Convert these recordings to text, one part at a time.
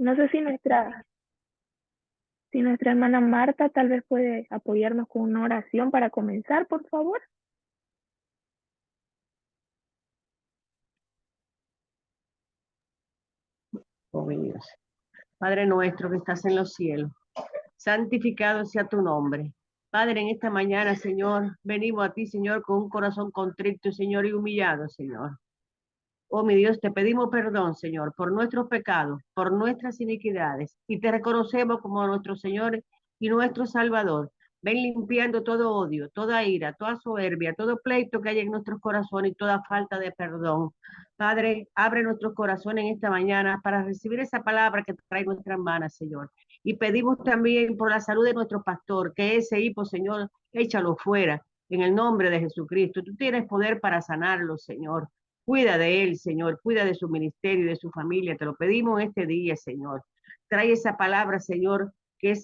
No sé si nuestra hermana Marta tal vez puede apoyarnos con una oración para comenzar, por favor. Oh, mi Dios. Padre nuestro que estás en los cielos, santificado sea tu nombre. Padre, en esta mañana, Señor, venimos a ti, Señor, con un corazón contrito, Señor, y humillado, Señor. Oh, mi Dios, te pedimos perdón, Señor, por nuestros pecados, por nuestras iniquidades, y te reconocemos como nuestro Señor y nuestro Salvador. Ven limpiando todo odio, toda ira, toda soberbia, todo pleito que hay en nuestros corazones y toda falta de perdón. Padre, abre nuestros corazones en esta mañana para recibir esa palabra que trae nuestra hermana, Señor. Y pedimos también por la salud de nuestro pastor, que ese hipo, Señor, échalo fuera en el nombre de Jesucristo. Tú tienes poder para sanarlo, Señor. Cuida de él, Señor, cuida de su ministerio y de su familia. Te lo pedimos este día, Señor. Trae esa palabra, Señor, que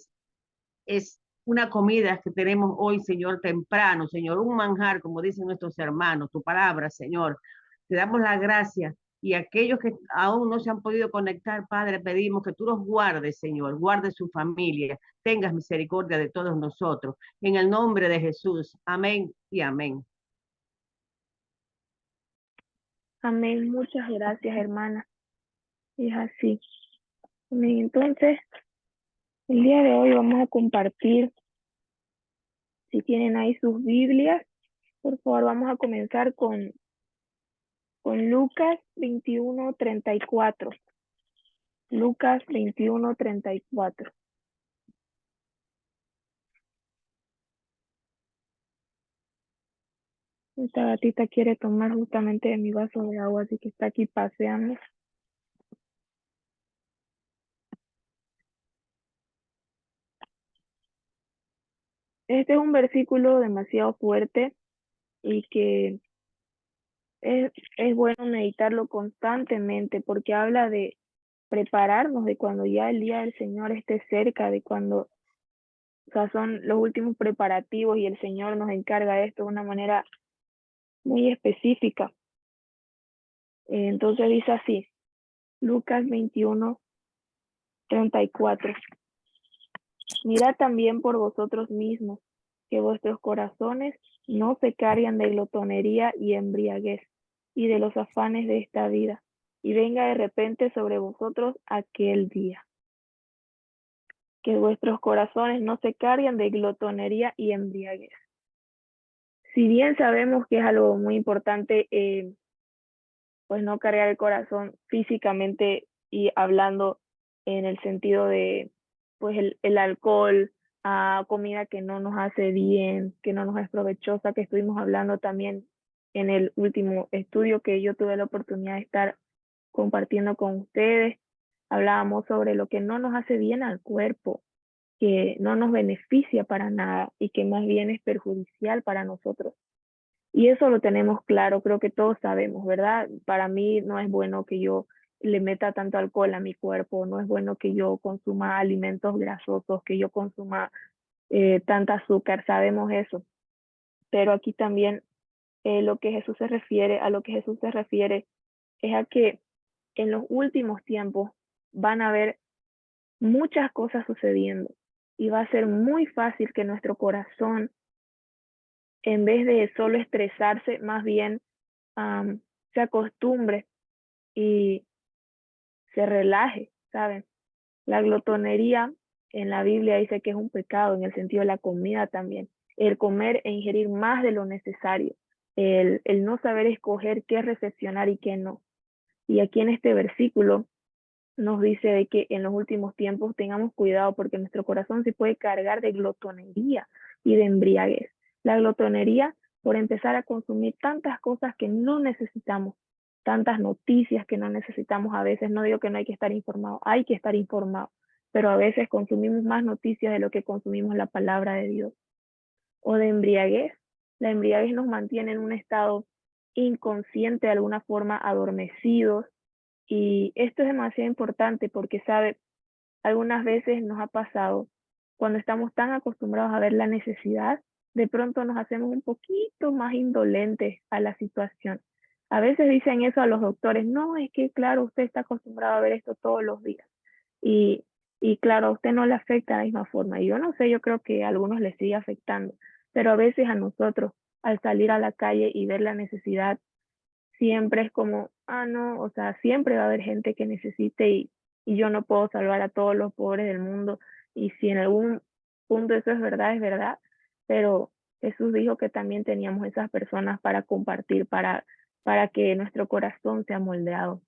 es una comida que tenemos hoy, Señor, temprano, Señor, un manjar, como dicen nuestros hermanos, tu palabra, Señor. Te damos la gracia y aquellos que aún no se han podido conectar, Padre, pedimos que tú los guardes, Señor, guarde su familia, tengas misericordia de todos nosotros. En el nombre de Jesús, amén y amén. Amén. Muchas gracias, hermana. Es así. Amén. Entonces, el día de hoy vamos a compartir, si tienen ahí sus Biblias, por favor, vamos a comenzar con Lucas 21:34. Lucas 21:34. Esta gatita quiere tomar justamente de mi vaso de agua, así que está aquí paseando. Este es un versículo demasiado fuerte y que es bueno meditarlo constantemente porque habla de prepararnos de cuando ya el día del Señor esté cerca, de cuando, o sea, son los últimos preparativos y el Señor nos encarga de esto de una manera muy específica. Entonces dice así, Lucas 21:34. Mirad también por vosotros mismos, que vuestros corazones no se carguen de glotonería y embriaguez, y de los afanes de esta vida, y venga de repente sobre vosotros aquel día. Que vuestros corazones no se carguen de glotonería y embriaguez. Si bien sabemos que es algo muy importante, pues no cargar el corazón físicamente y hablando en el sentido de pues el alcohol, comida que no nos hace bien, que no nos es provechosa, que estuvimos hablando también en el último estudio que yo tuve la oportunidad de estar compartiendo con ustedes. Hablábamos sobre lo que no nos hace bien al cuerpo, que no nos beneficia para nada y que más bien es perjudicial para nosotros. Y eso lo tenemos claro, creo que todos sabemos, ¿verdad? Para mí no es bueno que yo le meta tanto alcohol a mi cuerpo, no es bueno que yo consuma alimentos grasosos, que yo consuma tanta azúcar, sabemos eso. Pero aquí también lo que Jesús se refiere, a lo que Jesús se refiere es a que en los últimos tiempos van a haber muchas cosas sucediendo y va a ser muy fácil que nuestro corazón, en vez de solo estresarse, más bien se acostumbre y se relaje, ¿saben? La glotonería en la Biblia dice que es un pecado en el sentido de la comida también. El comer e ingerir más de lo necesario. El no saber escoger qué recepcionar y qué no. Y aquí en este versículo nos dice de que en los últimos tiempos tengamos cuidado porque nuestro corazón se puede cargar de glotonería y de embriaguez. La glotonería por empezar a consumir tantas cosas que no necesitamos, tantas noticias que no necesitamos a veces. No digo que no hay que estar informado, hay que estar informado, pero a veces consumimos más noticias de lo que consumimos la palabra de Dios. O de embriaguez. La embriaguez nos mantiene en un estado inconsciente, de alguna forma adormecidos, y esto es demasiado importante porque, sabe, algunas veces nos ha pasado cuando estamos tan acostumbrados a ver la necesidad, de pronto nos hacemos un poquito más indolentes a la situación. A veces dicen eso a los doctores, no, es que claro, usted está acostumbrado a ver esto todos los días. Y, y claro, a usted no le afecta de la misma forma. Y yo no sé, yo creo que a algunos les sigue afectando, pero a veces a nosotros, al salir a la calle y ver la necesidad, siempre es como, ah, no, o sea, siempre va a haber gente que necesite y yo no puedo salvar a todos los pobres del mundo. Y si en algún punto eso es verdad, pero Jesús dijo que también teníamos esas personas para compartir, para que nuestro corazón sea moldeado.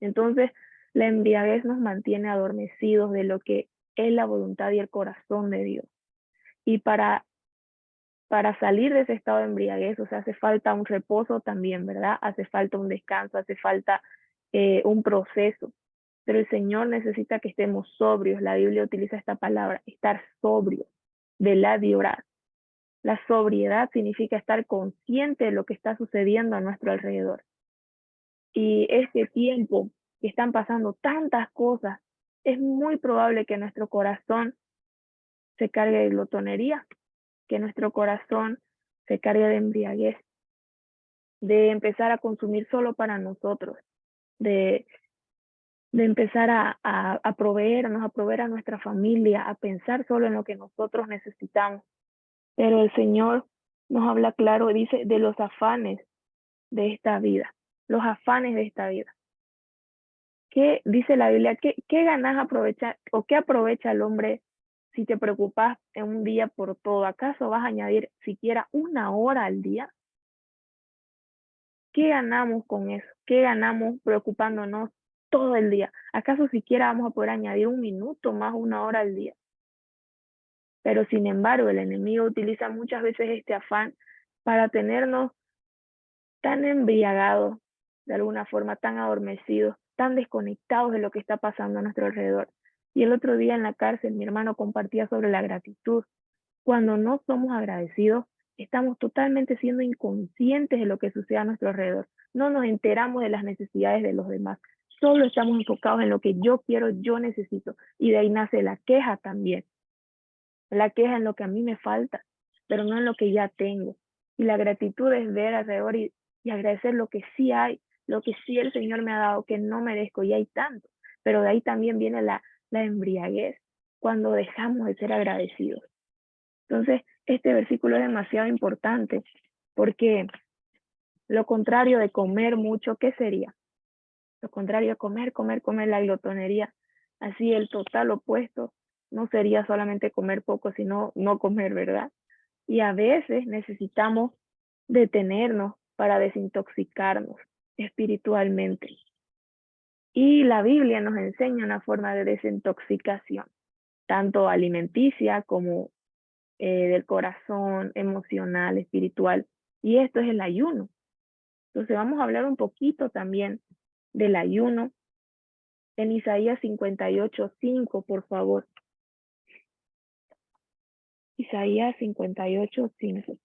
Entonces, la embriaguez nos mantiene adormecidos de lo que es la voluntad y el corazón de Dios. Y para salir de ese estado de embriaguez, o sea, hace falta un reposo también, ¿verdad? Hace falta un descanso, hace falta un proceso. Pero el Señor necesita que estemos sobrios. La Biblia utiliza esta palabra, estar sobrios, velar y orar. La sobriedad significa estar consciente de lo que está sucediendo a nuestro alrededor. Y este tiempo que están pasando tantas cosas, es muy probable que nuestro corazón se cargue de glotonería, que nuestro corazón se cargue de embriaguez, de empezar a consumir solo para nosotros, de, de empezar a proveernos, a proveer a nuestra familia, a pensar solo en lo que nosotros necesitamos. Pero el Señor nos habla claro, dice, de los afanes de esta vida, los afanes de esta vida. ¿Qué dice la Biblia? ¿Qué ganas aprovechar o qué aprovecha el hombre si te preocupas en un día por todo? ¿Acaso vas a añadir siquiera una hora al día? ¿Qué ganamos con eso? ¿Qué ganamos preocupándonos todo el día? ¿Acaso siquiera vamos a poder añadir un minuto más, una hora al día? Pero sin embargo, el enemigo utiliza muchas veces este afán para tenernos tan embriagados, de alguna forma tan adormecidos, tan desconectados de lo que está pasando a nuestro alrededor. Y el otro día en la cárcel mi hermano compartía sobre la gratitud. Cuando no somos agradecidos, estamos totalmente siendo inconscientes de lo que sucede a nuestro alrededor. No nos enteramos de las necesidades de los demás. Solo estamos enfocados en lo que yo quiero, yo necesito. Y de ahí nace la queja también. La queja en lo que a mí me falta, pero no en lo que ya tengo. Y la gratitud es ver alrededor y agradecer lo que sí hay, lo que sí el Señor me ha dado, que no merezco, y hay tanto. Pero de ahí también viene la embriaguez, cuando dejamos de ser agradecidos. Entonces, este versículo es demasiado importante, porque lo contrario de comer mucho, ¿qué sería? Lo contrario de comer, comer, comer, la glotonería. Así el total opuesto no sería solamente comer poco, sino no comer, ¿verdad? Y a veces necesitamos detenernos para desintoxicarnos espiritualmente. Y la Biblia nos enseña una forma de desintoxicación, tanto alimenticia como del corazón, emocional, espiritual. Y esto es el ayuno. Entonces vamos a hablar un poquito también del ayuno en Isaías 58:5, por favor. Isaías 58:5.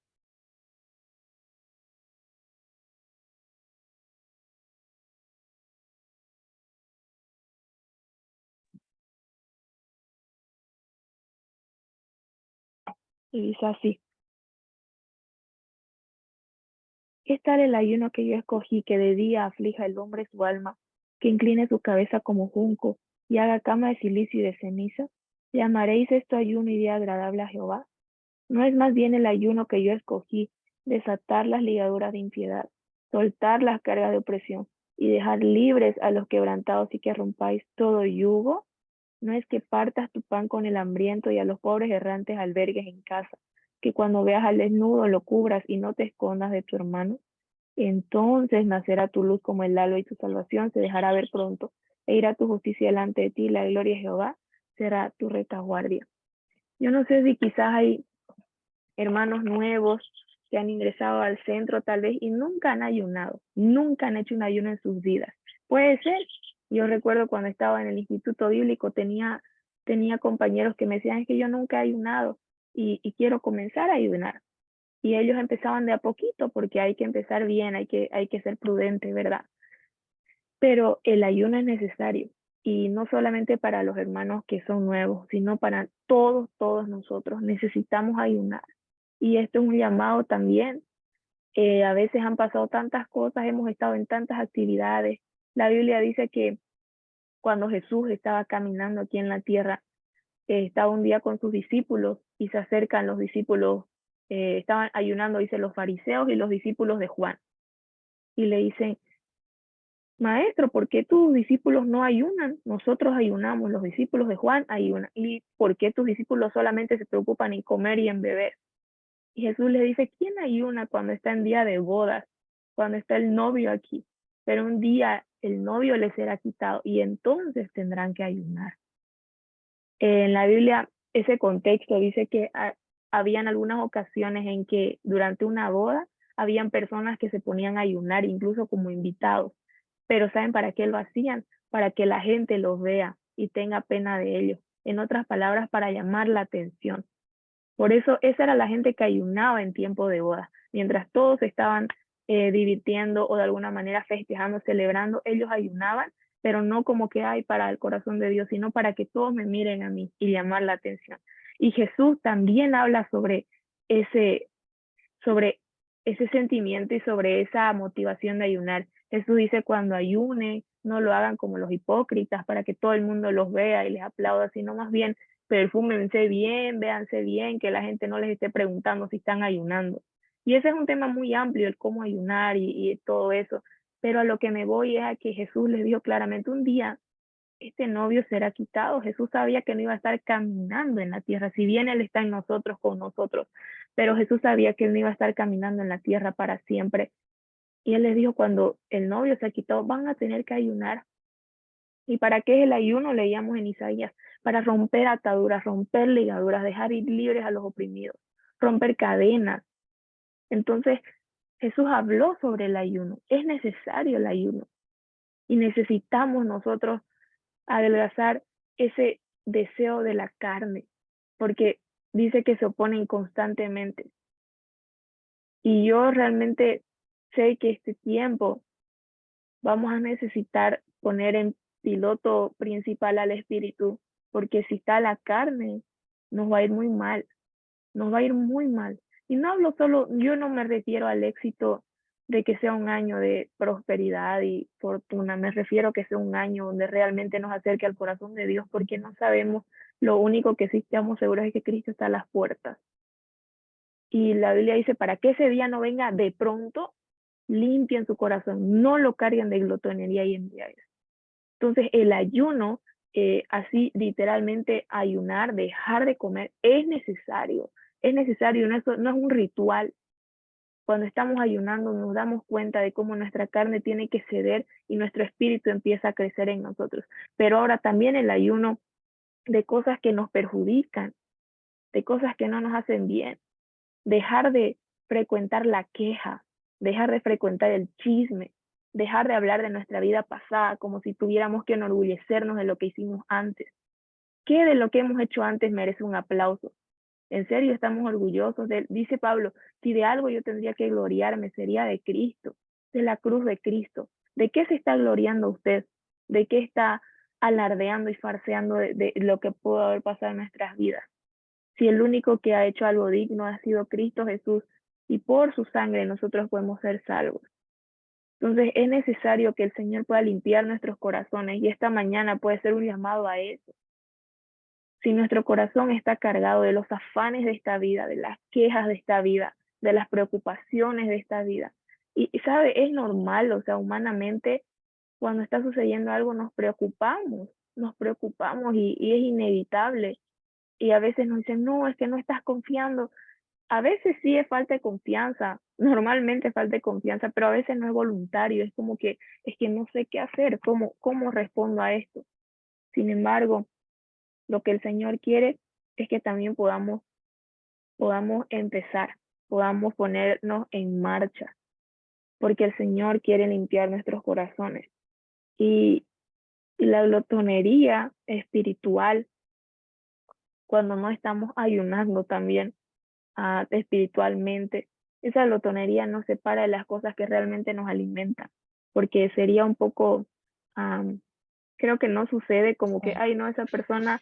Y dice así: ¿qué tal el ayuno que yo escogí, que de día aflija el hombre su alma, que incline su cabeza como junco y haga cama de silicio y de ceniza? ¿Llamaréis esto ayuno y día agradable a Jehová? ¿No es más bien el ayuno que yo escogí, desatar las ligaduras de impiedad, soltar las cargas de opresión y dejar libres a los quebrantados y que rompáis todo yugo? ¿No es que partas tu pan con el hambriento y a los pobres errantes albergues en casa, que cuando veas al desnudo lo cubras y no te escondas de tu hermano? Entonces nacerá tu luz como el alba y tu salvación se dejará ver pronto, e irá tu justicia delante de ti, la gloria de Jehová será tu retaguardia. Yo no sé si quizás hay hermanos nuevos que han ingresado al centro tal vez y nunca han ayunado, nunca han hecho un ayuno en sus vidas. Puede ser. Yo recuerdo cuando estaba en el instituto bíblico tenía compañeros que me decían es que yo nunca he ayunado y quiero comenzar a ayunar. Y ellos empezaban de a poquito porque hay que empezar bien, hay que ser prudente, ¿verdad? Pero el ayuno es necesario y no solamente para los hermanos que son nuevos, sino para todos nosotros necesitamos ayunar. Y esto es un llamado también. A veces han pasado tantas cosas, hemos estado en tantas actividades. La Biblia dice que cuando Jesús estaba caminando aquí en la tierra, estaba un día con sus discípulos y se acercan los discípulos, estaban ayunando, dice, los fariseos y los discípulos de Juan. Y le dicen, Maestro, ¿por qué tus discípulos no ayunan? Nosotros ayunamos, los discípulos de Juan ayunan. ¿Y por qué tus discípulos solamente se preocupan en comer y en beber? Y Jesús les dice, ¿quién ayuna cuando está en día de bodas? Cuando está el novio aquí. Pero un día el novio les será quitado y entonces tendrán que ayunar. En la Biblia, ese contexto dice que habían algunas ocasiones en que durante una boda habían personas que se ponían a ayunar, incluso como invitados. Pero ¿saben para qué lo hacían? Para que la gente los vea y tenga pena de ellos. En otras palabras, para llamar la atención. Por eso esa era la gente que ayunaba en tiempo de boda. Mientras todos estaban divirtiendo o de alguna manera festejando, celebrando, ellos ayunaban, pero no como que hay para el corazón de Dios, sino para que todos me miren a mí y llamar la atención. Y Jesús también habla ese, sobre ese sentimiento y sobre esa motivación de ayunar. Jesús dice, cuando ayunen, no lo hagan como los hipócritas para que todo el mundo los vea y les aplauda, sino más bien perfúmense bien, véanse bien, que la gente no les esté preguntando si están ayunando. Y ese es un tema muy amplio, el cómo ayunar y todo eso. Pero a lo que me voy es a que Jesús les dijo claramente un día, este novio será quitado. Jesús sabía que no iba a estar caminando en la tierra, si bien Él está en nosotros, con nosotros, pero Jesús sabía que Él no iba a estar caminando en la tierra para siempre. Y Él les dijo, cuando el novio se ha quitado, van a tener que ayunar. ¿Y para qué es el ayuno? Leíamos en Isaías, para romper ataduras, romper ligaduras, dejar ir libres a los oprimidos, romper cadenas. Entonces, Jesús habló sobre el ayuno. Es necesario el ayuno. Y necesitamos nosotros adelgazar ese deseo de la carne, porque dice que se oponen constantemente. Y yo realmente sé que este tiempo vamos a necesitar poner en piloto principal al espíritu, porque si está la carne, nos va a ir muy mal, nos va a ir muy mal. Y no hablo solo, yo no me refiero al éxito de que sea un año de prosperidad y fortuna, me refiero a que sea un año donde realmente nos acerque al corazón de Dios, porque no sabemos, lo único que sí estamos seguros es que Cristo está a las puertas. Y la Biblia dice, para que ese día no venga de pronto, limpien su corazón, no lo carguen de glotonería y embriaguez. Entonces, el ayuno, así literalmente ayunar, dejar de comer, es necesario, no es un ritual. Cuando estamos ayunando nos damos cuenta de cómo nuestra carne tiene que ceder y nuestro espíritu empieza a crecer en nosotros. Pero ahora también el ayuno de cosas que nos perjudican, de cosas que no nos hacen bien, dejar de frecuentar la queja, dejar de frecuentar el chisme, dejar de hablar de nuestra vida pasada como si tuviéramos que enorgullecernos de lo que hicimos antes. ¿Qué de lo que hemos hecho antes merece un aplauso? En serio, estamos orgullosos de él. Dice Pablo, si de algo yo tendría que gloriarme, sería de Cristo, de la cruz de Cristo. ¿De qué se está gloriando usted? ¿De qué está alardeando y farseando de lo que pudo haber pasado en nuestras vidas? Si el único que ha hecho algo digno ha sido Cristo Jesús y por su sangre nosotros podemos ser salvos. Entonces es necesario que el Señor pueda limpiar nuestros corazones y esta mañana puede ser un llamado a eso. Si nuestro corazón está cargado de los afanes de esta vida, de las quejas de esta vida, de las preocupaciones de esta vida, y sabe, es normal, o sea, humanamente, cuando está sucediendo algo nos preocupamos y es inevitable. Y a veces nos dicen, no, es que no estás confiando. A veces sí es falta de confianza, normalmente es falta de confianza, pero a veces no es voluntario, es como que, es que no sé qué hacer, cómo respondo a esto. Sin embargo, lo que el Señor quiere es que también podamos empezar, podamos ponernos en marcha, porque el Señor quiere limpiar nuestros corazones. Y la glotonería espiritual, cuando no estamos ayunando también espiritualmente, esa glotonería nos separa de las cosas que realmente nos alimentan, porque sería un poco, creo que no sucede como que, ay no, esa persona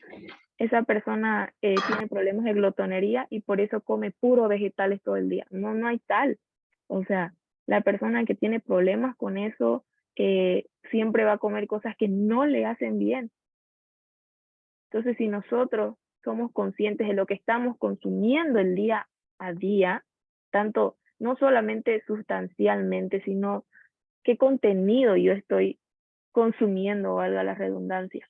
tiene problemas de glotonería y por eso come puro vegetales todo el día. No, no hay tal. O sea, la persona que tiene problemas con eso siempre va a comer cosas que no le hacen bien. Entonces, si nosotros somos conscientes de lo que estamos consumiendo el día a día, tanto no solamente sustancialmente, sino qué contenido yo estoy consumiendo, valga la redundancia.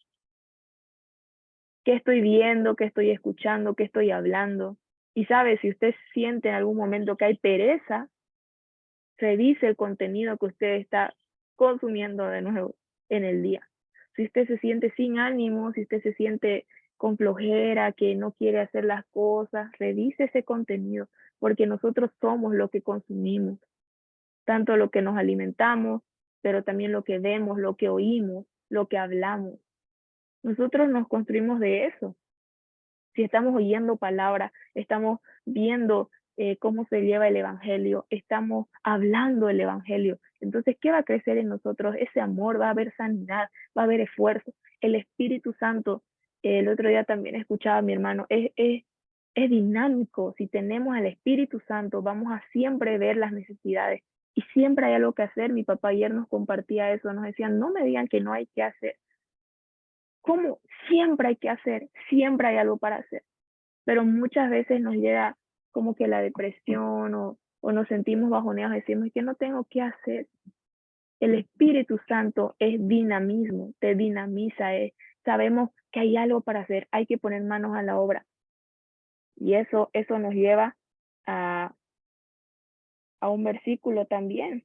¿Qué estoy viendo? ¿Qué estoy escuchando? ¿Qué estoy hablando? Y sabe, si usted siente en algún momento que hay pereza, revise el contenido que usted está consumiendo de nuevo en el día. Si usted se siente sin ánimo, si usted se siente con flojera, que no quiere hacer las cosas, revise ese contenido, porque nosotros somos lo que consumimos, tanto lo que nos alimentamos, pero también lo que vemos, lo que oímos, lo que hablamos. Nosotros nos construimos de eso. Si estamos oyendo palabras, estamos viendo cómo se lleva el evangelio, estamos hablando el evangelio. Entonces, ¿qué va a crecer en nosotros? Ese amor, va a haber sanidad, va a haber esfuerzo. El Espíritu Santo, el otro día también escuchaba a mi hermano, es dinámico. Si tenemos al Espíritu Santo, vamos a siempre ver las necesidades y siempre hay algo que hacer. Mi papá ayer nos compartía eso, nos decían, no me digan que no hay que hacer. ¿Cómo? Siempre hay que hacer, siempre hay algo para hacer. Pero muchas veces nos llega como que la depresión o nos sentimos bajoneados, decimos que no tengo que hacer. El Espíritu Santo es dinamismo, te dinamiza, sabemos que hay algo para hacer, hay que poner manos a la obra. Y eso nos lleva a un versículo también.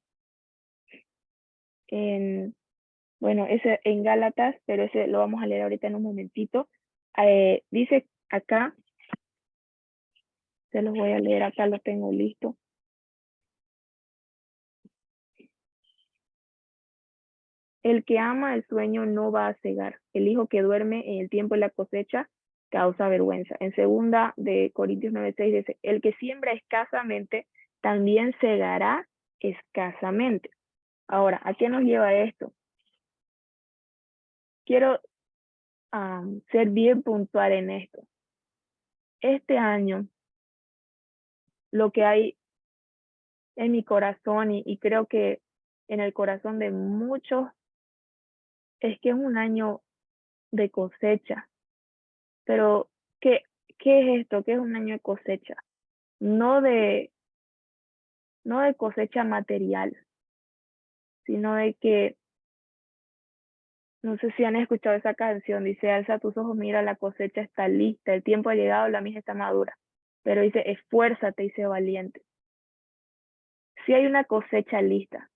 Bueno, ese en Gálatas, pero ese lo vamos a leer ahorita en un momentito. Dice acá, se los voy a leer acá, lo tengo listo. El que ama el sueño no va a cegar. El hijo que duerme en el tiempo de la cosecha causa vergüenza. En 2 de Corintios 9:6 dice, el que siembra escasamente también segará escasamente. Ahora, ¿a qué nos lleva esto? Quiero ser bien puntual en esto. Este año, lo que hay en mi corazón y creo que en el corazón de muchos es que es un año de cosecha. Pero, ¿qué es esto? ¿Qué es un año de cosecha? No de cosecha material, sino de que, no sé si han escuchado esa canción, dice, alza tus ojos, mira, la cosecha está lista, el tiempo ha llegado, la mies está madura. Pero dice, esfuérzate y sé valiente. Sí hay una cosecha lista,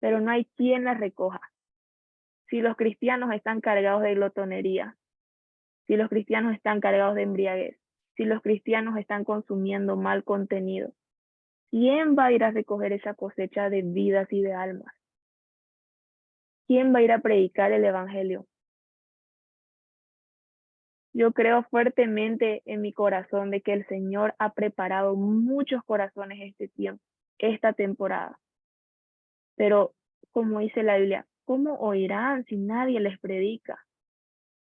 pero no hay quien la recoja. Si los cristianos están cargados de glotonería, si los cristianos están cargados de embriaguez, si los cristianos están consumiendo mal contenido, ¿quién va a ir a recoger esa cosecha de vidas y de almas? ¿Quién va a ir a predicar el evangelio? Yo creo fuertemente en mi corazón de que el Señor ha preparado muchos corazones este tiempo, esta temporada. Pero, como dice la Biblia, ¿cómo oirán si nadie les predica?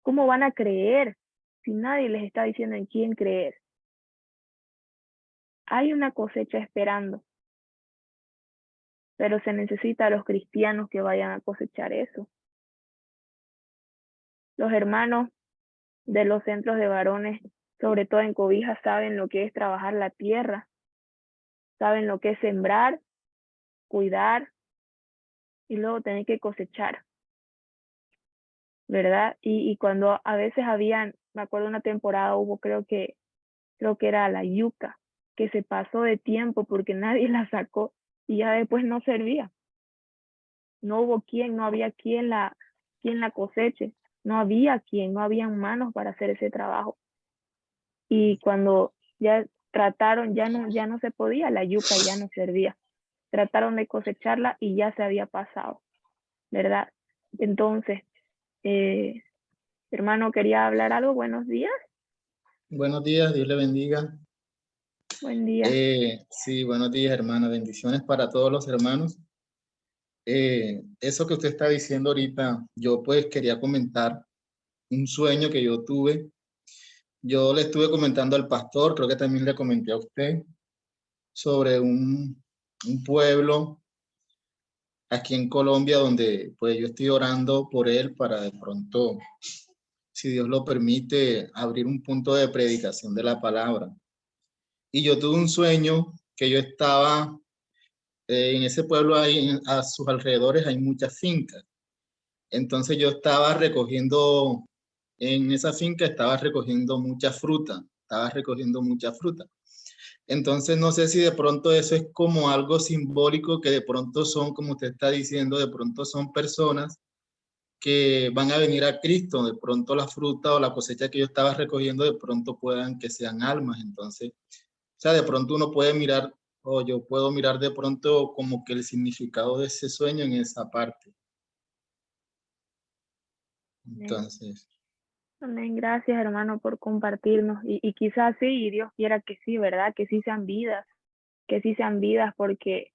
¿Cómo van a creer si nadie les está diciendo en quién creer? Hay una cosecha esperando, pero se necesita a los cristianos que vayan a cosechar eso. Los hermanos de los centros de varones, sobre todo en Cobija, saben lo que es trabajar la tierra, saben lo que es sembrar, cuidar y luego tener que cosechar, ¿verdad? Y cuando a veces habían, me acuerdo una temporada hubo, creo que era la yuca, que se pasó de tiempo porque nadie la sacó y ya después no servía. No hubo quien, no había quien la coseche, no habían manos para hacer ese trabajo. Y cuando ya trataron, ya no se podía, la yuca ya no servía. Trataron de cosecharla y ya se había pasado, ¿verdad? Entonces, hermano, quería hablar algo. Buenos días. Buenos días, Dios le bendiga. Buen día. Sí, buenos días, hermana. Bendiciones para todos los hermanos. Eso que usted está diciendo ahorita, yo pues quería comentar un sueño que yo tuve. Yo le estuve comentando al pastor, creo que también le comenté a usted, sobre un pueblo aquí en Colombia, donde pues yo estoy orando por él para de pronto, si Dios lo permite, abrir un punto de predicación de la palabra. Y yo tuve un sueño que yo estaba en ese pueblo, a sus alrededores hay muchas fincas. Entonces yo estaba recogiendo, en esa finca estaba recogiendo mucha fruta. Entonces no sé si de pronto eso es como algo simbólico, que de pronto son, como usted está diciendo, de pronto son personas que van a venir a Cristo. De pronto la fruta o la cosecha que yo estaba recogiendo, de pronto puedan que sean almas. Entonces, o sea, de pronto uno puede mirar, o yo puedo mirar de pronto como que el significado de ese sueño en esa parte. Amén. Entonces, Amén. Gracias, hermano, por compartirnos. Y quizás sí, y Dios quiera que sí, ¿verdad? Que sí sean vidas, porque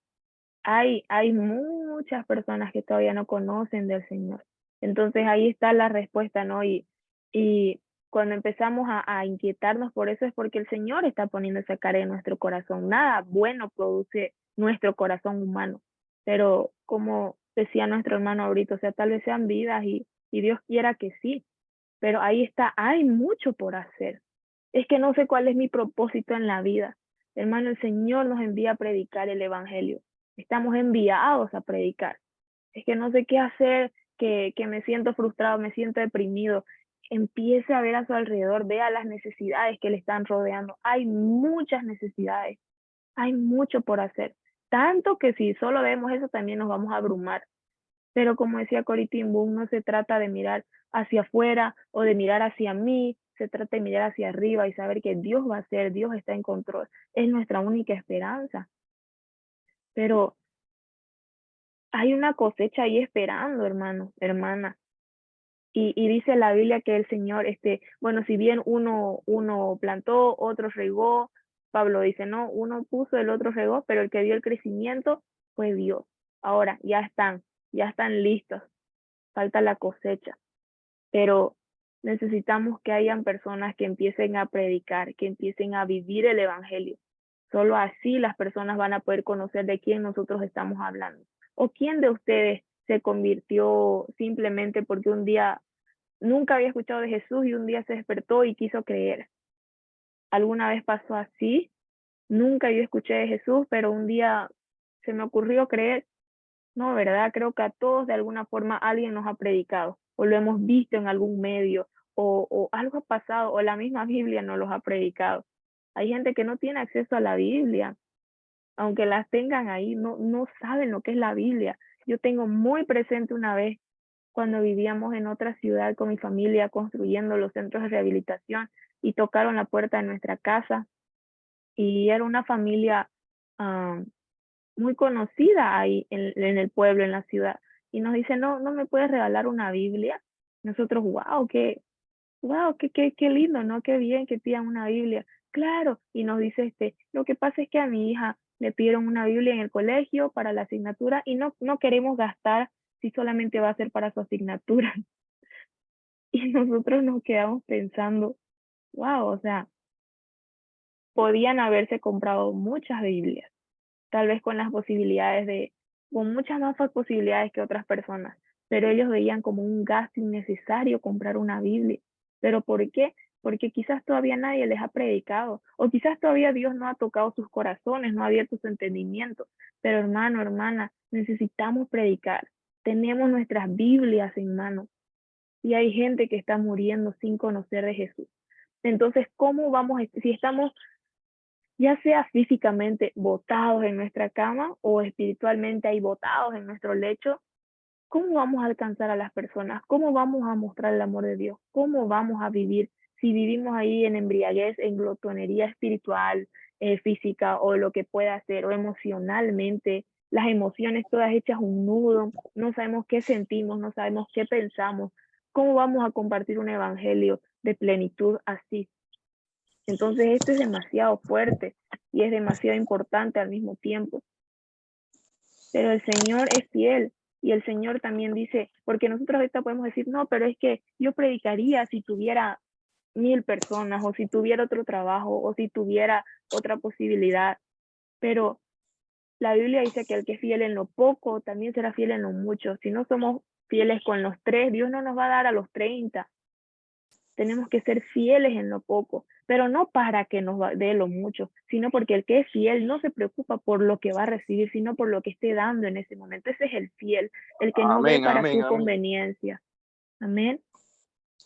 hay muchas personas que todavía no conocen del Señor. Entonces ahí está la respuesta, ¿no? Y cuando empezamos a inquietarnos por eso es porque el Señor está poniendo esa carga en nuestro corazón. Nada bueno produce nuestro corazón humano, pero como decía nuestro hermano ahorita, o sea, tal vez sean vidas y Dios quiera que sí, pero ahí está, hay mucho por hacer. Es que no sé cuál es mi propósito en la vida. Hermano, el Señor nos envía a predicar el Evangelio. Estamos enviados a predicar. Es que no sé qué hacer, que me siento frustrado, me siento deprimido. Empiece a ver a su alrededor, vea las necesidades que le están rodeando. Hay muchas necesidades, hay mucho por hacer. Tanto que si solo vemos eso también nos vamos a abrumar. Pero como decía Corrie ten Boom, no se trata de mirar hacia afuera o de mirar hacia mí, se trata de mirar hacia arriba y saber que Dios va a ser, Dios está en control. Es nuestra única esperanza. Pero hay una cosecha ahí esperando, hermano, hermana. Y dice la Biblia que el Señor, bueno, si bien uno plantó, otro regó, Pablo dice, no, uno puso, el otro regó, pero el que dio el crecimiento fue Dios. Ahora ya están listos, falta la cosecha, pero necesitamos que hayan personas que empiecen a predicar, que empiecen a vivir el Evangelio. Solo así las personas van a poder conocer de quién nosotros estamos hablando. ¿O quién de ustedes se convirtió simplemente porque un día nunca había escuchado de Jesús y un día se despertó y quiso creer? ¿Alguna vez pasó así? Nunca yo escuché de Jesús, pero un día se me ocurrió creer. No, ¿verdad? Creo que a todos de alguna forma alguien nos ha predicado o lo hemos visto en algún medio o algo ha pasado o la misma Biblia nos los ha predicado. Hay gente que no tiene acceso a la Biblia, aunque las tengan ahí, no saben lo que es la Biblia. Yo tengo muy presente una vez cuando vivíamos en otra ciudad con mi familia construyendo los centros de rehabilitación y tocaron la puerta de nuestra casa y era una familia ah, muy conocida ahí en el pueblo, en la ciudad, y nos dice, no me puedes regalar una Biblia. Nosotros, wow, qué lindo, ¿no? Qué bien que pidan una Biblia. Claro, y nos dice, lo que pasa es que a mi hija le pidieron una Biblia en el colegio para la asignatura y no queremos gastar si solamente va a ser para su asignatura. Y nosotros nos quedamos pensando, wow, o sea, podían haberse comprado muchas Biblias tal vez con las posibilidades con muchas más posibilidades que otras personas, pero ellos veían como un gasto innecesario comprar una Biblia. ¿Pero por qué? Porque quizás todavía nadie les ha predicado, o quizás todavía Dios no ha tocado sus corazones, no ha abierto su entendimiento. Pero hermano, hermana, necesitamos predicar. Tenemos nuestras Biblias en mano y hay gente que está muriendo sin conocer de Jesús. Entonces, ¿cómo vamos, si estamos ya sea físicamente botados en nuestra cama o espiritualmente ahí botados en nuestro lecho? ¿Cómo vamos a alcanzar a las personas? ¿Cómo vamos a mostrar el amor de Dios? ¿Cómo vamos a vivir si vivimos ahí en embriaguez, en glotonería espiritual, física o lo que pueda ser, o emocionalmente, las emociones todas hechas un nudo, no sabemos qué sentimos, no sabemos qué pensamos? ¿Cómo vamos a compartir un evangelio de plenitud así? Entonces esto es demasiado fuerte y es demasiado importante al mismo tiempo. Pero el Señor es fiel y el Señor también dice, porque nosotros ahorita podemos decir, no, pero es que yo predicaría si tuviera 1000 personas o si tuviera otro trabajo o si tuviera otra posibilidad. Pero La Biblia dice que el que es fiel en lo poco, también será fiel en lo mucho. Si no somos fieles con los 3, Dios no nos va a dar a los 30. Tenemos que ser fieles en lo poco, pero no para que nos dé lo mucho, sino porque el que es fiel no se preocupa por lo que va a recibir, sino por lo que esté dando en ese momento. Ese es el fiel, el que no ve Amén, para amén, su amén. conveniencia. Amén.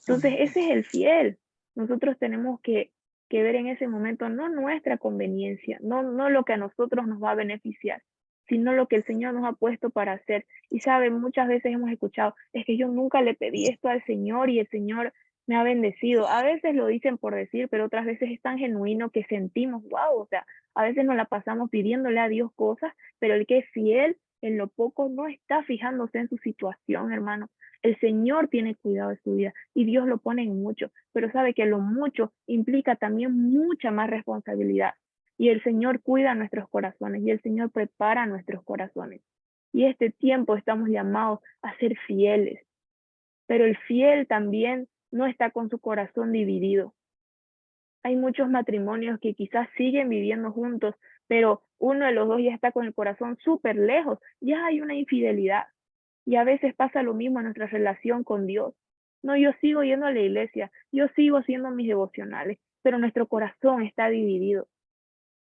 Entonces, ese es el fiel. Nosotros tenemos que ver en ese momento no nuestra conveniencia, no lo que a nosotros nos va a beneficiar, sino lo que el Señor nos ha puesto para hacer. Y saben, muchas veces hemos escuchado, es que yo nunca le pedí esto al Señor y el Señor me ha bendecido. A veces lo dicen por decir, pero otras veces es tan genuino que sentimos, wow, o sea, a veces nos la pasamos pidiéndole a Dios cosas, pero el que es fiel en lo poco no está fijándose en su situación, hermano. El Señor tiene cuidado de su vida y Dios lo pone en mucho, pero sabe que lo mucho implica también mucha más responsabilidad. Y el Señor cuida nuestros corazones y el Señor prepara nuestros corazones. Y este tiempo estamos llamados a ser fieles, pero el fiel también no está con su corazón dividido. Hay muchos matrimonios que quizás siguen viviendo juntos, pero uno de los dos ya está con el corazón súper lejos, ya hay una infidelidad. Y a veces pasa lo mismo en nuestra relación con Dios. No, yo sigo yendo a la iglesia, yo sigo haciendo mis devocionales, pero nuestro corazón está dividido.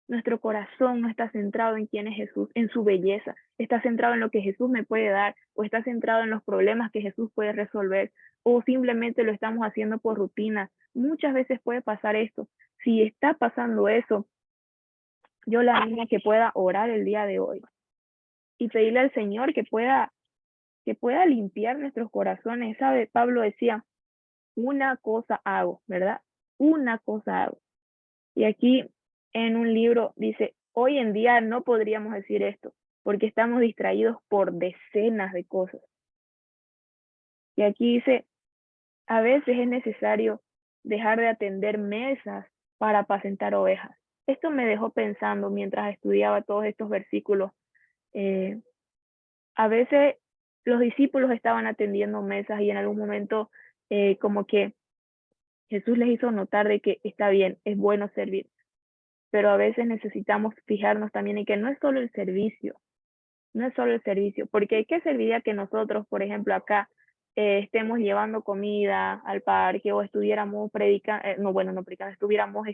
Nuestro corazón no está centrado en quién es Jesús, en su belleza, está centrado en lo que Jesús me puede dar, o está centrado en los problemas que Jesús puede resolver, o simplemente lo estamos haciendo por rutina. Muchas veces puede pasar esto. Si está pasando eso, yo la animo a que pueda orar el día de hoy y pedirle al Señor que pueda limpiar nuestros corazones. ¿Sabe? Pablo decía, una cosa hago, ¿verdad? Una cosa hago. Y aquí en un libro dice, hoy en día no podríamos decir esto, porque estamos distraídos por decenas de cosas. Y aquí dice, a veces es necesario dejar de atender mesas para apacentar ovejas. Esto me dejó pensando mientras estudiaba todos estos versículos. A veces los discípulos estaban atendiendo mesas y en algún momento como que Jesús les hizo notar de que está bien, es bueno servir, pero a veces necesitamos fijarnos también en que no es solo el servicio, no es solo el servicio, porque hay que servir a que nosotros, por ejemplo, acá estemos llevando comida al parque o estuviéramos predicando, no, bueno, no predicando, estuviéramos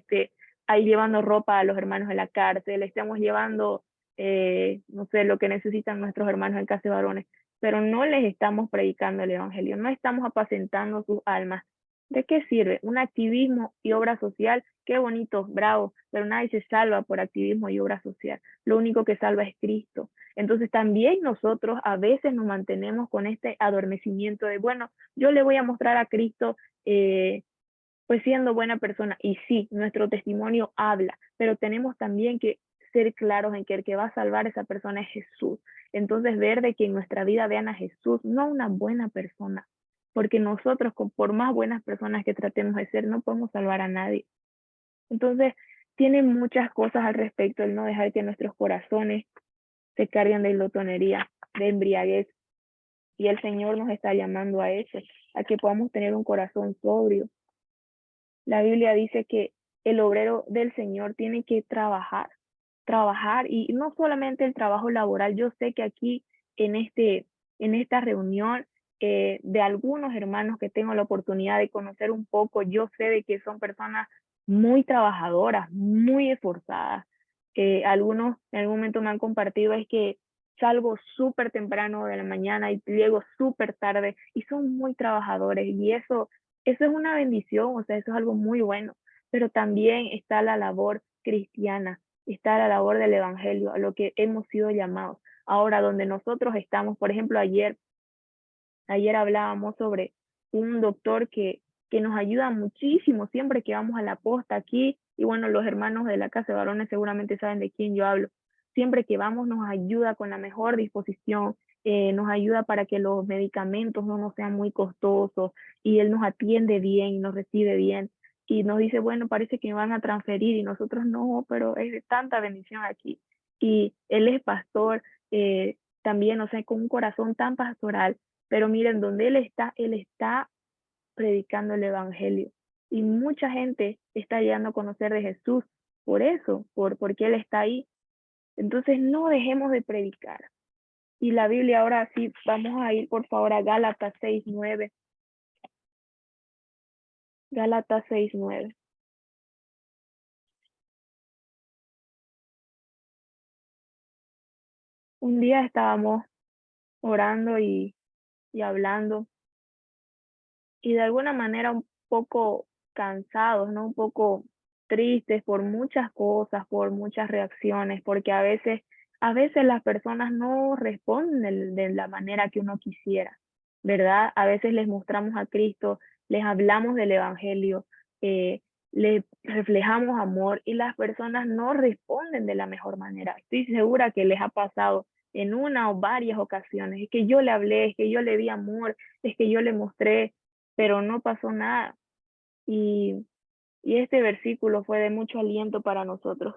ahí llevando ropa a los hermanos de la cárcel, estemos llevando, no sé, lo que necesitan nuestros hermanos en casa de varones, pero no les estamos predicando el evangelio, no estamos apacentando sus almas. ¿De qué sirve? Un activismo y obra social, qué bonito, bravo, pero nadie se salva por activismo y obra social. Lo único que salva es Cristo. Entonces también nosotros a veces nos mantenemos con este adormecimiento de, bueno, yo le voy a mostrar a Cristo pues siendo buena persona. Y sí, nuestro testimonio habla, pero tenemos también que ser claros en que el que va a salvar a esa persona es Jesús. Entonces ver de que en nuestra vida vean a Jesús, no a una buena persona, porque nosotros por más buenas personas que tratemos de ser, no podemos salvar a nadie. Entonces tiene muchas cosas al respecto, el no dejar que nuestros corazones se cargan de glotonería, de embriaguez. Y el Señor nos está llamando a eso, a que podamos tener un corazón sobrio. La Biblia dice que el obrero del Señor tiene que trabajar y no solamente el trabajo laboral. Yo sé que aquí en esta reunión de algunos hermanos que tengo la oportunidad de conocer un poco, yo sé de que son personas muy trabajadoras, muy esforzadas. Algunos en algún momento me han compartido es que salgo súper temprano de la mañana y llego súper tarde y son muy trabajadores y eso es una bendición, o sea, eso es algo muy bueno, pero también está la labor cristiana, está la labor del evangelio, a lo que hemos sido llamados. Ahora, donde nosotros estamos, por ejemplo, ayer hablábamos sobre un doctor que nos ayuda muchísimo siempre que vamos a la posta aquí, y bueno, los hermanos de la Casa de Varones seguramente saben de quién yo hablo. Siempre que vamos nos ayuda con la mejor disposición, nos ayuda para que los medicamentos no nos sean muy costosos, y él nos atiende bien y nos recibe bien, y nos dice, bueno, parece que me van a transferir, y nosotros no, pero es de tanta bendición aquí. Y él es pastor, también, o sea, con un corazón tan pastoral, pero miren, donde él está predicando el evangelio. Y mucha gente está llegando a conocer de Jesús por eso, porque él está ahí. Entonces no dejemos de predicar. Y la Biblia ahora sí, vamos a ir por favor a Gálatas 6:9. Gálatas 6:9. Un día estábamos orando y hablando, y de alguna manera un poco cansados, ¿no? Un poco tristes por muchas cosas, por muchas reacciones, porque a veces las personas no responden de la manera que uno quisiera, ¿verdad? A veces les mostramos a Cristo, les hablamos del Evangelio, les reflejamos amor y las personas no responden de la mejor manera. Estoy segura que les ha pasado en una o varias ocasiones. Es que yo le hablé, es que yo le di amor, es que yo le mostré, pero no pasó nada. Y este versículo fue de mucho aliento para nosotros.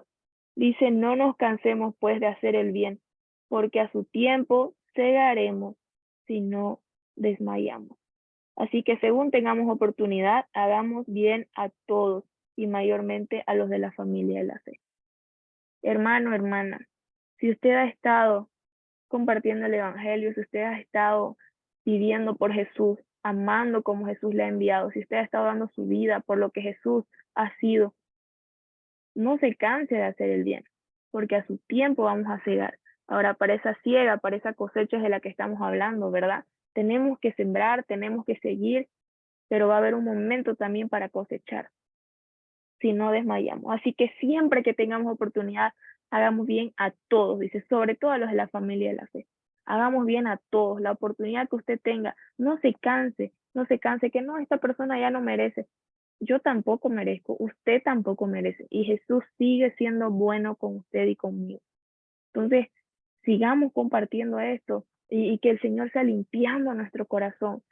Dice, no nos cansemos pues de hacer el bien, porque a su tiempo segaremos si no desmayamos. Así que según tengamos oportunidad, hagamos bien a todos y mayormente a los de la familia de la fe. Hermano, hermana, si usted ha estado compartiendo el Evangelio, si usted ha estado viviendo por Jesús, amando como Jesús le ha enviado, si usted ha estado dando su vida por lo que Jesús ha sido, no se canse de hacer el bien, porque a su tiempo vamos a cegar. Ahora, para esa siega, para esa cosecha es de la que estamos hablando, ¿verdad? Tenemos que sembrar, tenemos que seguir, pero va a haber un momento también para cosechar, si no desmayamos. Así que siempre que tengamos oportunidad, hagamos bien a todos, dice, sobre todo a los de la familia de la fe. Hagamos bien a todos, la oportunidad que usted tenga, no se canse, que no, esta persona ya no merece. Yo tampoco merezco, usted tampoco merece. Y Jesús sigue siendo bueno con usted y conmigo. Entonces, sigamos compartiendo esto y que el Señor sea limpiando nuestro corazón.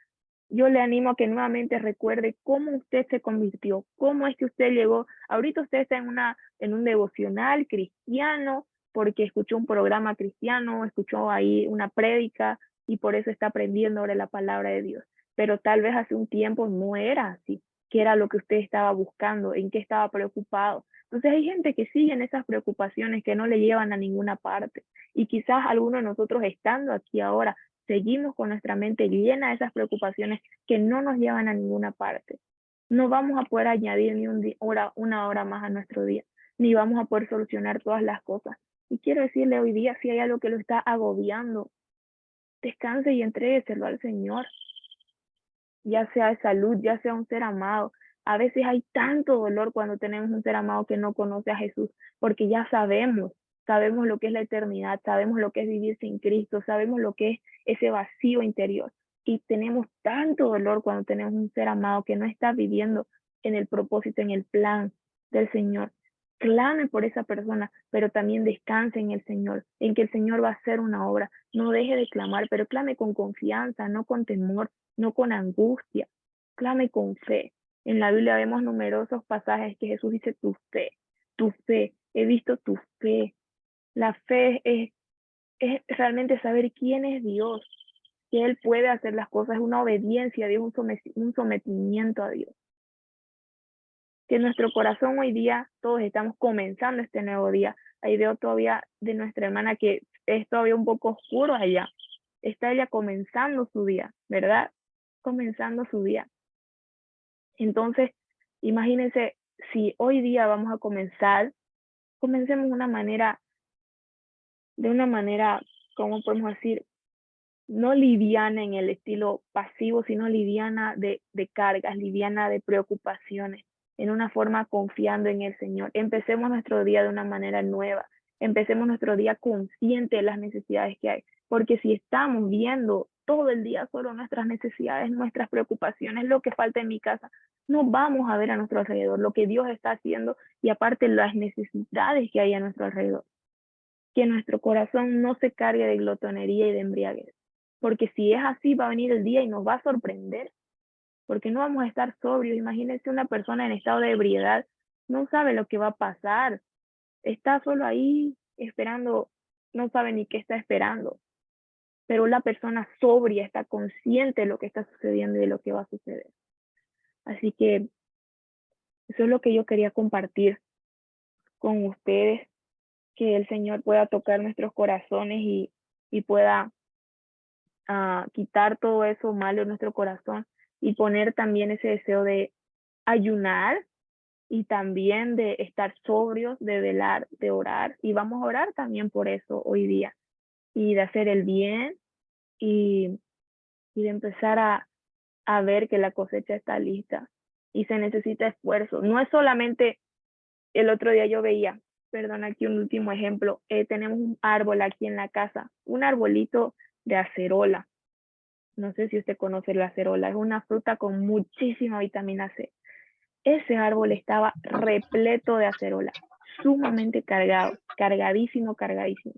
Yo le animo a que nuevamente recuerde cómo usted se convirtió, cómo es que usted llegó. Ahorita usted está en un devocional cristiano, porque escuchó un programa cristiano, escuchó ahí una prédica y por eso está aprendiendo ahora la palabra de Dios. Pero tal vez hace un tiempo no era así, que era lo que usted estaba buscando, en qué estaba preocupado. Entonces hay gente que sigue en esas preocupaciones que no le llevan a ninguna parte. Y quizás algunos de nosotros estando aquí ahora seguimos con nuestra mente llena de esas preocupaciones que no nos llevan a ninguna parte. No vamos a poder añadir ni una hora más a nuestro día, ni vamos a poder solucionar todas las cosas. Y quiero decirle hoy día, si hay algo que lo está agobiando, descanse y entrégueselo al Señor, ya sea de salud, ya sea un ser amado. A veces hay tanto dolor cuando tenemos un ser amado que no conoce a Jesús, porque ya sabemos lo que es la eternidad, sabemos lo que es vivir sin Cristo, sabemos lo que es ese vacío interior. Y tenemos tanto dolor cuando tenemos un ser amado que no está viviendo en el propósito, en el plan del Señor. Clame por esa persona, pero también descanse en el Señor, en que el Señor va a hacer una obra. No deje de clamar, pero clame con confianza, no con temor, no con angustia. Clame con fe. En la Biblia vemos numerosos pasajes que Jesús dice tu fe, he visto tu fe. La fe es realmente saber quién es Dios, que Él puede hacer las cosas, es una obediencia a Dios, un sometimiento a Dios. Que en nuestro corazón hoy día todos estamos comenzando este nuevo día. Ahí veo todavía de nuestra hermana que es todavía un poco oscuro allá. Está ella comenzando su día, ¿verdad? Comenzando su día. Entonces, imagínense si hoy día vamos a comencemos de una manera, ¿cómo podemos decir? No liviana en el estilo pasivo, sino liviana de cargas, liviana de preocupaciones, en una forma confiando en el Señor. Empecemos nuestro día de una manera nueva, empecemos nuestro día consciente de las necesidades que hay, porque si estamos viendo todo el día solo nuestras necesidades, nuestras preocupaciones, lo que falta en mi casa, no vamos a ver a nuestro alrededor lo que Dios está haciendo y aparte las necesidades que hay a nuestro alrededor. Que nuestro corazón no se cargue de glotonería y de embriaguez. Porque si es así, va a venir el día y nos va a sorprender. Porque no vamos a estar sobrios. Imagínense una persona en estado de ebriedad. No sabe lo que va a pasar. Está solo ahí esperando. No sabe ni qué está esperando. Pero la persona sobria está consciente de lo que está sucediendo y de lo que va a suceder. Así que eso es lo que yo quería compartir con ustedes. que el Señor pueda tocar nuestros corazones y pueda quitar todo eso malo en nuestro corazón y poner también ese deseo de ayunar y también de estar sobrios, de velar, de orar. Y vamos a orar también por eso hoy día y de hacer el bien y de empezar a ver que la cosecha está lista y se necesita esfuerzo. No es solamente, el otro día yo veía, perdón, aquí un último ejemplo, tenemos un árbol aquí en la casa, un arbolito de acerola. No sé si usted conoce la acerola, es una fruta con muchísima vitamina C. Ese árbol estaba repleto de acerola, sumamente cargado, cargadísimo, cargadísimo.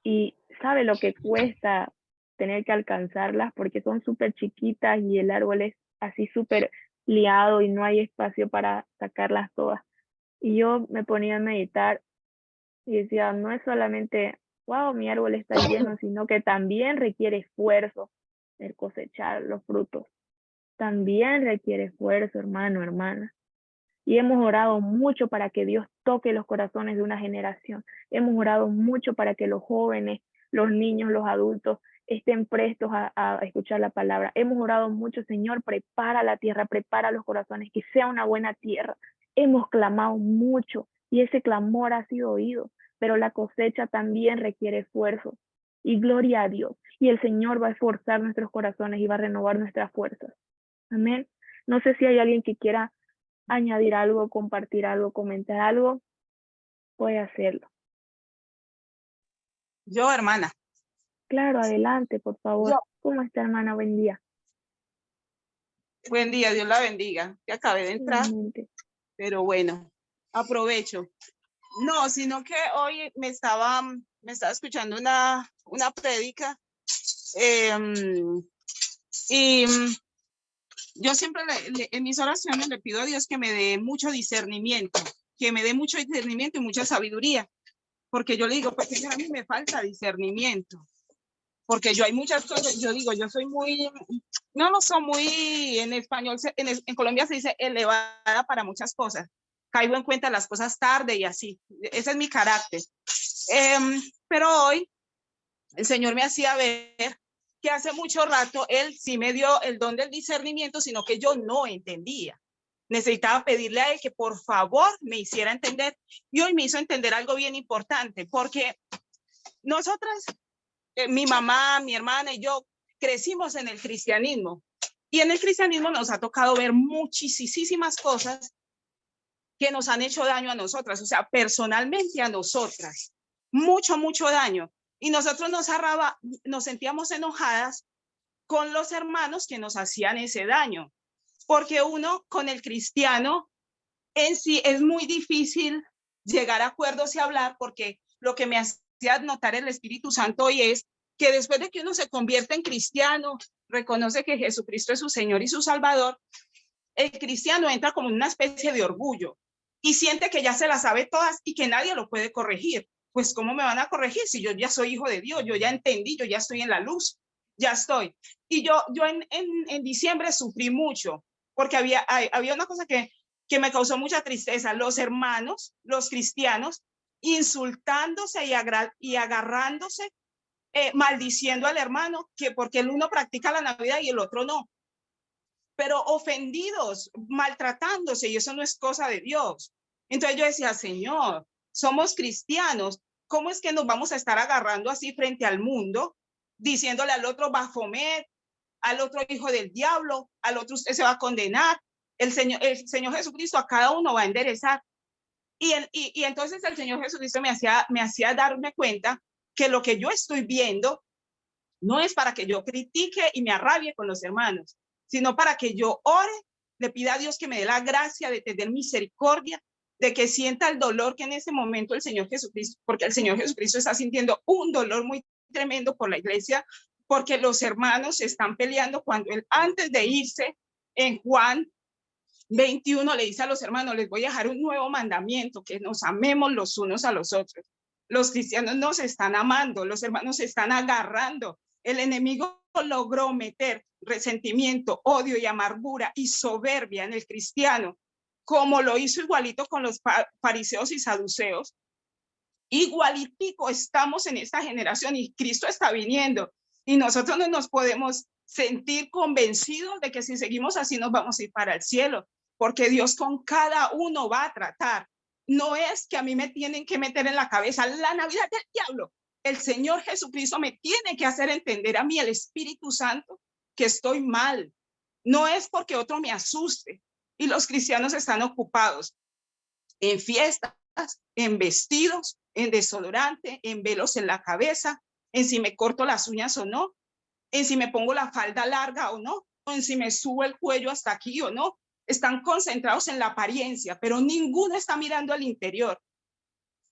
Y sabe lo que cuesta tener que alcanzarlas porque son súper chiquitas y el árbol es así súper liado y no hay espacio para sacarlas todas. Y yo me ponía a meditar y decía, no es solamente, wow, mi árbol está lleno, sino que también requiere esfuerzo el cosechar los frutos. También requiere esfuerzo, hermano, hermana. Y hemos orado mucho para que Dios toque los corazones de una generación. Hemos orado mucho para que los jóvenes, los niños, los adultos estén prestos a escuchar la palabra. Hemos orado mucho, Señor, prepara la tierra, prepara los corazones, que sea una buena tierra. Hemos clamado mucho y ese clamor ha sido oído, pero la cosecha también requiere esfuerzo. Y gloria a Dios. Y el Señor va a esforzar nuestros corazones y va a renovar nuestras fuerzas. Amén. No sé si hay alguien que quiera añadir algo, compartir algo, comentar algo, puede hacerlo. Yo, hermana. Claro, adelante, por favor. Yo. ¿Cómo está, hermana? Buen día. Buen día, Dios la bendiga. Que acabé de entrar, pero bueno, aprovecho. No, sino que hoy me estaba escuchando una prédica y yo siempre en mis oraciones le pido a Dios que me dé mucho discernimiento, y mucha sabiduría, porque yo le digo, pues a mí me falta discernimiento, porque yo hay muchas cosas, yo digo, yo soy muy, no lo soy muy, en español, en Colombia se dice elevada para muchas cosas, caigo en cuenta las cosas tarde y así, ese es mi carácter. Pero hoy el Señor me hacía ver que hace mucho rato Él sí me dio el don del discernimiento, sino que yo no entendía. Necesitaba pedirle a Él que por favor me hiciera entender, y hoy me hizo entender algo bien importante, porque nosotras, mi mamá, mi hermana y yo crecimos en el cristianismo, y en el cristianismo nos ha tocado ver muchísimas cosas que nos han hecho daño a nosotras, o sea, personalmente a nosotras, mucho daño. Y nosotros nos sentíamos enojadas con los hermanos que nos hacían ese daño, porque uno con el cristiano en sí es muy difícil llegar a acuerdos y hablar, porque lo que me hacía notar el Espíritu Santo hoy es que después de que uno se convierte en cristiano, reconoce que Jesucristo es su Señor y su Salvador, el cristiano entra como en una especie de orgullo y siente que ya se las sabe todas y que nadie lo puede corregir. Pues ¿cómo me van a corregir si yo ya soy hijo de Dios? Yo ya entendí, yo ya estoy en la luz, ya estoy. Y yo en diciembre sufrí mucho, porque había una cosa que me causó mucha tristeza. Los hermanos, los cristianos, insultándose y agarrándose, maldiciendo al hermano, que porque el uno practica la Navidad y el otro no. Pero ofendidos, maltratándose, y eso no es cosa de Dios. Entonces yo decía, Señor, somos cristianos, ¿cómo es que nos vamos a estar agarrando así frente al mundo, diciéndole al otro Baphomet, al otro hijo del diablo, al otro usted se va a condenar? El Señor Jesucristo a cada uno va a enderezar. Y entonces el Señor Jesucristo me hacía darme cuenta que lo que yo estoy viendo no es para que yo critique y me arrabie con los hermanos, sino para que yo ore, le pida a Dios que me dé la gracia de tener misericordia, de que sienta el dolor que en ese momento el Señor Jesucristo, porque el Señor Jesucristo está sintiendo un dolor muy tremendo por la iglesia, porque los hermanos están peleando cuando él, antes de irse, en Juan 21 le dice a los hermanos, les voy a dejar un nuevo mandamiento, que nos amemos los unos a los otros. Los cristianos no se están amando, los hermanos se están agarrando. El enemigo logró meter resentimiento, odio y amargura y soberbia en el cristiano, como lo hizo igualito con los fariseos y saduceos. Igualitico estamos en esta generación y Cristo está viniendo. Y nosotros no nos podemos sentir convencidos de que si seguimos así nos vamos a ir para el cielo, porque Dios con cada uno va a tratar. No es que a mí me tienen que meter en la cabeza la Navidad del diablo. El Señor Jesucristo me tiene que hacer entender a mí, el Espíritu Santo, que estoy mal. No es porque otro me asuste. Y los cristianos están ocupados en fiestas, en vestidos, en desodorante, en velos en la cabeza, en si me corto las uñas o no, en si me pongo la falda larga o no, o en si me subo el cuello hasta aquí o no. Están concentrados en la apariencia, pero ninguno está mirando al interior.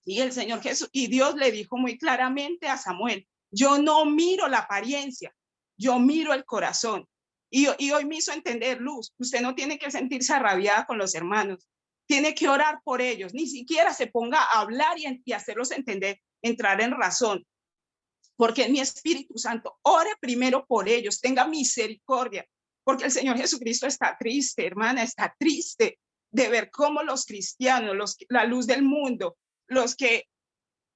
Y el Señor Jesús, y Dios le dijo muy claramente a Samuel, yo no miro la apariencia, yo miro el corazón. Y hoy me hizo entender, Luz, usted no tiene que sentirse arrabiada con los hermanos, tiene que orar por ellos, ni siquiera se ponga a hablar y hacerlos entender, entrar en razón, porque en mi Espíritu Santo, ore primero por ellos, tenga misericordia, porque el Señor Jesucristo está triste, hermana, está triste de ver cómo los cristianos, la luz del mundo, los que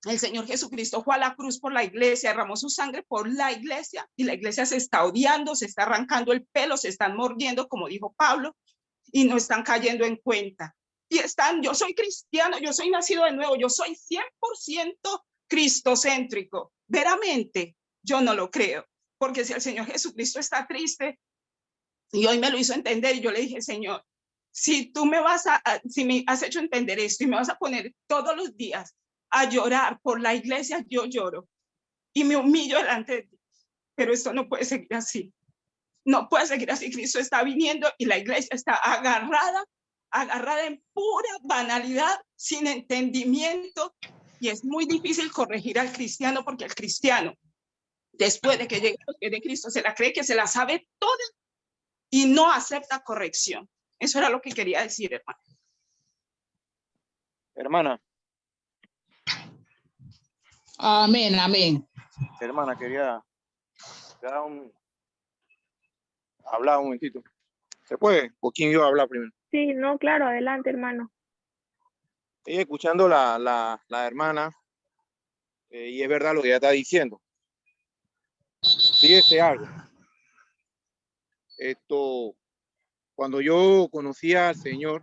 el Señor Jesucristo fue a la cruz por la iglesia, derramó su sangre por la iglesia y la iglesia se está odiando, se está arrancando el pelo, se están mordiendo, como dijo Pablo, y no están cayendo en cuenta. Y están, yo soy cristiano, yo soy nacido de nuevo, yo soy 100% cristocéntrico. Veramente, yo no lo creo, porque si el Señor Jesucristo está triste, y hoy me lo hizo entender, y yo le dije, Señor, si tú si me has hecho entender esto y me vas a poner todos los días a llorar por la iglesia, yo lloro y me humillo delante de ti, pero esto no puede seguir así. No puede seguir así. Cristo está viniendo y la iglesia está agarrada en pura banalidad, sin entendimiento, y es muy difícil corregir al cristiano, porque el cristiano, después de que llegue los pies de Cristo, se la cree que se la sabe toda y no acepta corrección. Eso era lo que quería decir, hermano. Hermana. Amén, amén. Hermana, quería hablar un momentito. ¿Se puede? ¿O quién iba a hablar primero? Sí, no, claro, adelante, hermano. Estoy escuchando la hermana y es verdad lo que ella está diciendo. Fíjese algo. Cuando yo conocía al Señor,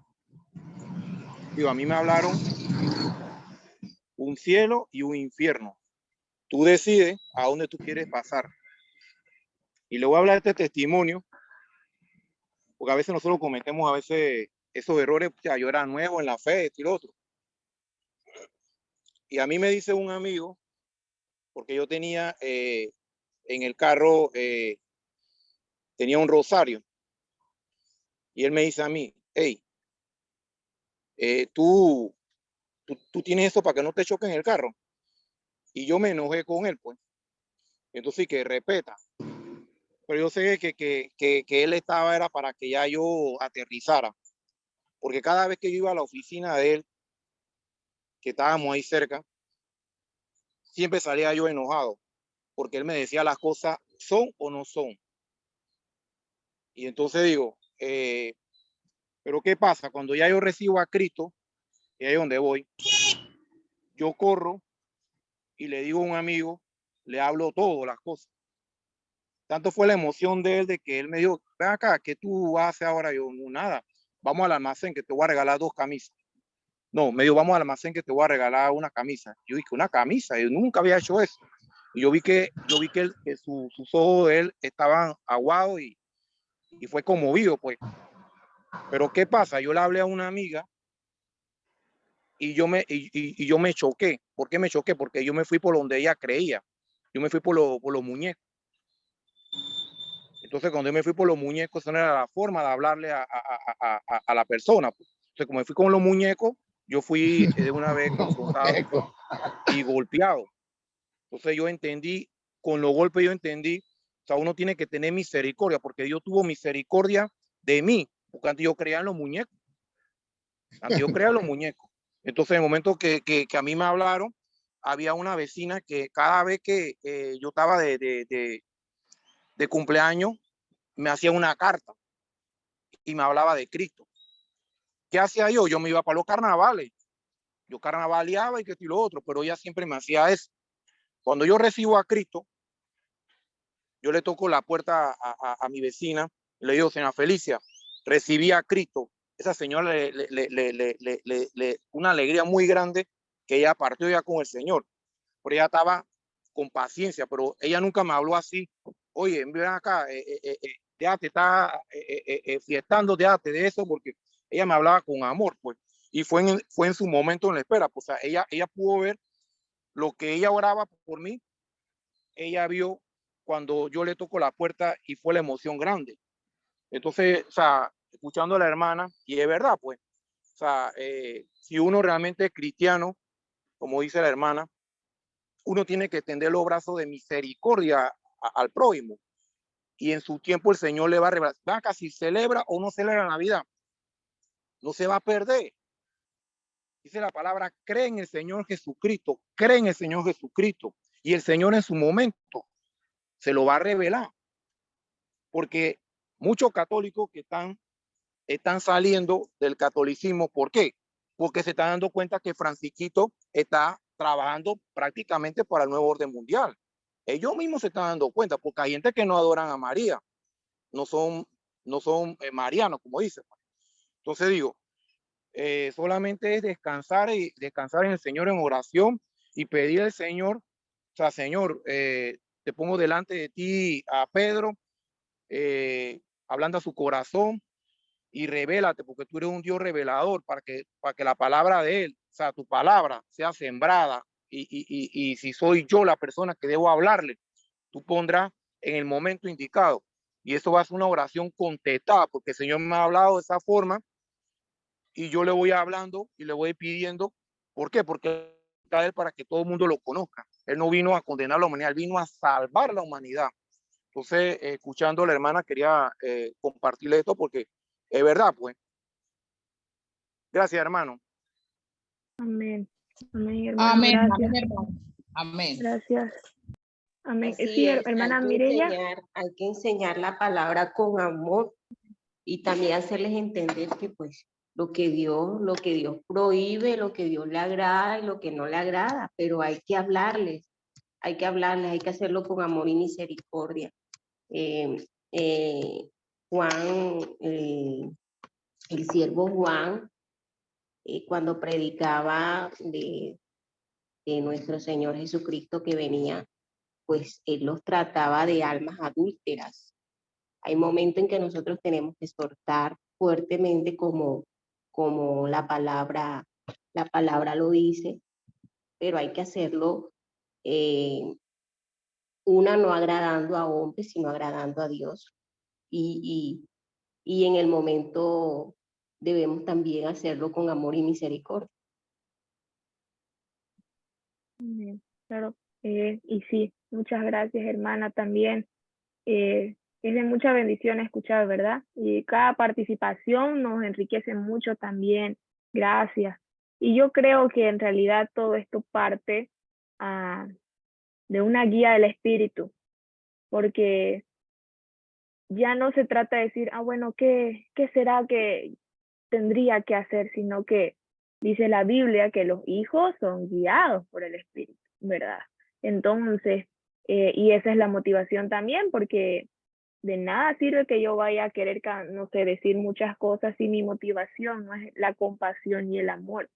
a mí me hablaron un cielo y un infierno. Tú decides a dónde tú quieres pasar. Y le voy a hablar de este testimonio, porque a veces nosotros cometemos esos errores. O sea, yo era nuevo en la fe, esto y lo otro. Y a mí me dice un amigo, porque yo tenía en el carro, tenía un rosario. Y él me dice a mí, hey, tú tienes eso para que no te choques en el carro. Y yo me enojé con él, pues. Entonces, que respeta. Pero yo sé que él era para que ya yo aterrizara. Porque cada vez que yo iba a la oficina de él, que estábamos ahí cerca, siempre salía yo enojado. Porque él me decía las cosas son o no son. Y entonces digo, pero ¿qué pasa? Cuando ya yo recibo a Cristo, y ahí es donde voy, yo corro y le digo a un amigo, le hablo todo, las cosas. Tanto fue la emoción de él, de que él me dijo, ven acá, ¿qué tú haces ahora? Yo, no, nada, vamos al almacén que te voy a regalar 2 camisas. No, me dijo, vamos al almacén que te voy a regalar una camisa. Yo dije, ¿una camisa? Yo nunca había hecho eso. Y yo vi que sus ojos de él estaban aguados y fue conmovido, pues. Pero ¿qué pasa? Yo le hablé a una amiga y yo me choqué. ¿Por qué me choqué? Porque yo me fui por donde ella creía. Yo me fui por los muñecos. Entonces, cuando yo me fui por los muñecos, esa no era la forma de hablarle a la persona. Entonces, como me fui con los muñecos, yo fui de una vez confrontado y golpeado. Entonces, yo entendí, con los golpes yo entendí, o sea, uno tiene que tener misericordia, porque Dios tuvo misericordia de mí, porque antes yo creía en los muñecos. Entonces, en el momento que a mí me hablaron, había una vecina que cada vez que yo estaba de cumpleaños, me hacía una carta y me hablaba de Cristo. ¿Qué hacía yo? Yo me iba para los carnavales. yo carnavaleaba y que esto y lo otro, pero ella siempre me hacía eso. Cuando yo recibo a Cristo, yo le toco la puerta a mi vecina, le digo, señora Felicia, recibí a Cristo. Esa señora una alegría muy grande que ella partió ya con el Señor, pero ella estaba con paciencia, pero ella nunca me habló así. Oye, ven acá, ya te está fiestando, de eso, porque ella me hablaba con amor, pues. Y fue en su momento en la espera, pues, o sea, ella pudo ver lo que ella oraba por mí, ella vio cuando yo le toco la puerta y fue la emoción grande. Entonces, o sea, escuchando a la hermana, y es verdad, pues, o sea, si uno realmente es cristiano, como dice la hermana, uno tiene que tender los brazos de misericordia al prójimo. Y en su tiempo el Señor le va a revelar. Acá, si celebra o no celebra Navidad, no se va a perder. Dice la palabra, cree en el Señor Jesucristo, cree en el Señor Jesucristo. Y el Señor en su momento se lo va a revelar. Porque muchos católicos que están saliendo del catolicismo, ¿por qué? Porque se están dando cuenta que Francisquito está trabajando prácticamente para el nuevo orden mundial. Ellos mismos se están dando cuenta, porque hay gente que no adoran a María, no son marianos, como dicen. Entonces digo, solamente es descansar en el Señor en oración y pedir al Señor, o sea, Señor, te pongo delante de ti a Pedro, hablando a su corazón, y revélate, porque tú eres un Dios revelador, para que la palabra de Él, o sea, tu palabra sea sembrada, y si soy yo la persona que debo hablarle, tú pondrás en el momento indicado. Y eso va a ser una oración contestada, porque el Señor me ha hablado de esa forma, y yo le voy hablando y le voy pidiendo. ¿Por qué? Porque está Él para que todo el mundo lo conozca. Él no vino a condenar a la humanidad, Él vino a salvar la humanidad. Entonces, escuchando a la hermana, quería compartirle esto porque es verdad, pues. Gracias, hermano. Amén. Amén, hermano. Amén, Gracias. amén, hermano. Amén. Gracias. Amén. Así Sí, es, hermana Mireya. hay que enseñar la palabra con amor y también hacerles entender que pues lo que Dios prohíbe, lo que Dios le agrada y lo que no le agrada, pero hay que hablarles, hay que hacerlo con amor y misericordia. Juan, el siervo Juan, cuando predicaba de nuestro Señor Jesucristo que venía, pues él los trataba de almas adúlteras. Hay momentos en que nosotros tenemos que exhortar fuertemente como la palabra lo dice, pero hay que hacerlo no agradando a hombres, sino agradando a Dios. Y en el momento debemos también hacerlo con amor y misericordia. Claro, y sí, muchas gracias, hermana, también. Es de mucha bendición escuchar, ¿verdad? Y cada participación nos enriquece mucho también. Gracias. Y yo creo que en realidad todo esto parte de una guía del espíritu, porque ya no se trata de decir, bueno, ¿qué será que tendría que hacer? Sino que dice la Biblia que los hijos son guiados por el espíritu, ¿verdad? Entonces, y esa es la motivación también, porque de nada sirve que yo vaya a querer, no sé, decir muchas cosas si mi motivación no es la compasión y el amor.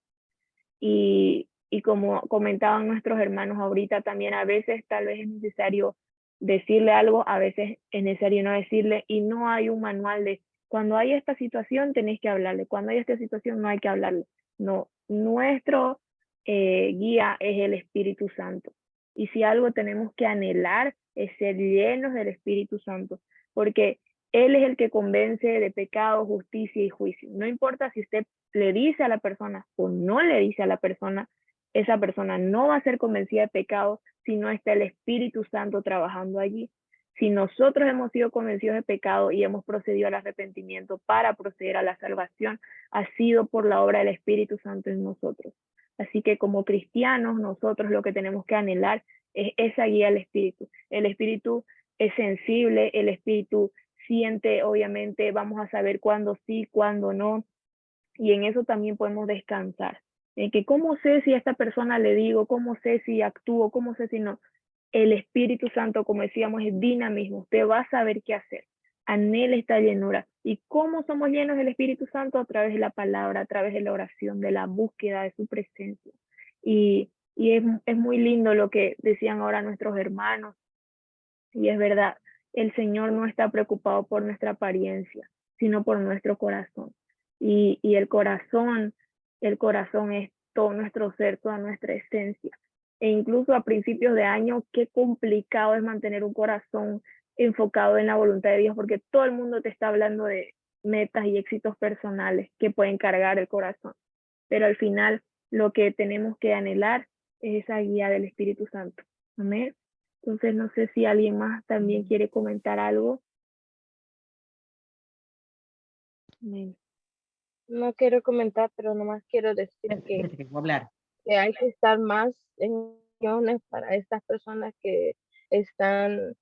Y como comentaban nuestros hermanos ahorita, también a veces tal vez es necesario decirle algo, a veces es necesario no decirle, y no hay un manual de cuando hay esta situación tenéis que hablarle, cuando hay esta situación no hay que hablarle. No, nuestro guía es el Espíritu Santo. Y si algo tenemos que anhelar es ser llenos del Espíritu Santo, porque Él es el que convence de pecado, justicia y juicio. No importa si usted le dice a la persona o no le dice a la persona, esa persona no va a ser convencida de pecado si no está el Espíritu Santo trabajando allí. Si nosotros hemos sido convencidos de pecado y hemos procedido al arrepentimiento para proceder a la salvación, ha sido por la obra del Espíritu Santo en nosotros. Así que como cristianos, nosotros lo que tenemos que anhelar es esa guía del Espíritu. El Espíritu es sensible, el Espíritu siente, obviamente vamos a saber cuándo sí, cuándo no, y en eso también podemos descansar, que cómo sé si a esta persona le digo, cómo sé si actúo, cómo sé si no. El Espíritu Santo, como decíamos, es dinamismo. Usted va a saber qué hacer. Anhela esta llenura. ¿Y cómo somos llenos del Espíritu Santo? A través de la palabra, a través de la oración, de la búsqueda de su presencia. Y es muy lindo lo que decían ahora nuestros hermanos. Y es verdad, el Señor no está preocupado por nuestra apariencia, sino por nuestro corazón. Y el corazón es todo nuestro ser, toda nuestra esencia. E incluso a principios de año, qué complicado es mantener un corazón enfocado en la voluntad de Dios, porque todo el mundo te está hablando de metas y éxitos personales que pueden cargar el corazón. Pero al final, lo que tenemos que anhelar es esa guía del Espíritu Santo. Amén. Entonces, no sé si alguien más también quiere comentar algo. Amén. No quiero comentar, pero nomás quiero decir que hablar. hay que estar más en acciones para estas personas que están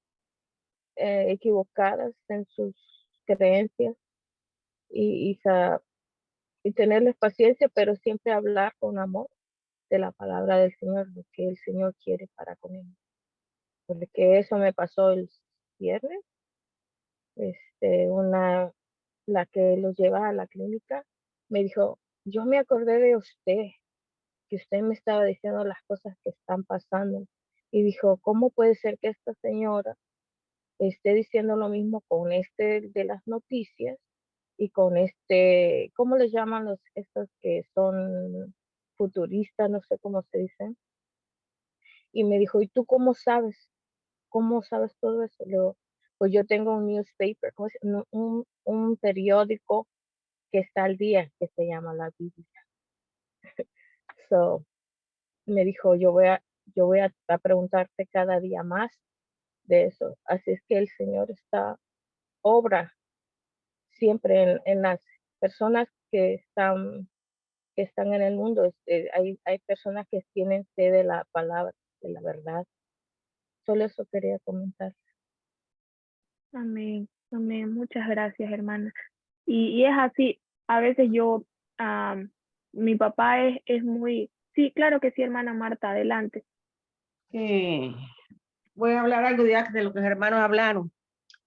equivocadas en sus creencias y tenerles paciencia, pero siempre hablar con amor de la palabra del Señor, lo que el Señor quiere para con ellos. Porque eso me pasó el viernes. La que los lleva a la clínica me dijo, yo me acordé de usted, que usted me estaba diciendo las cosas que están pasando. Y dijo, ¿cómo puede ser que esta señora esté diciendo lo mismo con de las noticias y con ¿cómo les llaman estos que son futuristas? No sé cómo se dicen. Y me dijo, ¿y tú cómo sabes? ¿Cómo sabes todo eso? Le digo, pues yo tengo un newspaper, un periódico que está al día, que se llama la Biblia. So, me dijo, yo voy a preguntarte cada día más de eso. Así es que el Señor obra siempre en las personas que están en el mundo. Hay personas que tienen sed de la palabra, de la verdad. Solo eso quería comentar. Amén. Amén. Muchas gracias, hermana. Y es así. A veces mi papá es muy... Sí, claro que sí, hermana Marta, adelante. Voy a hablar algo de lo que los hermanos hablaron.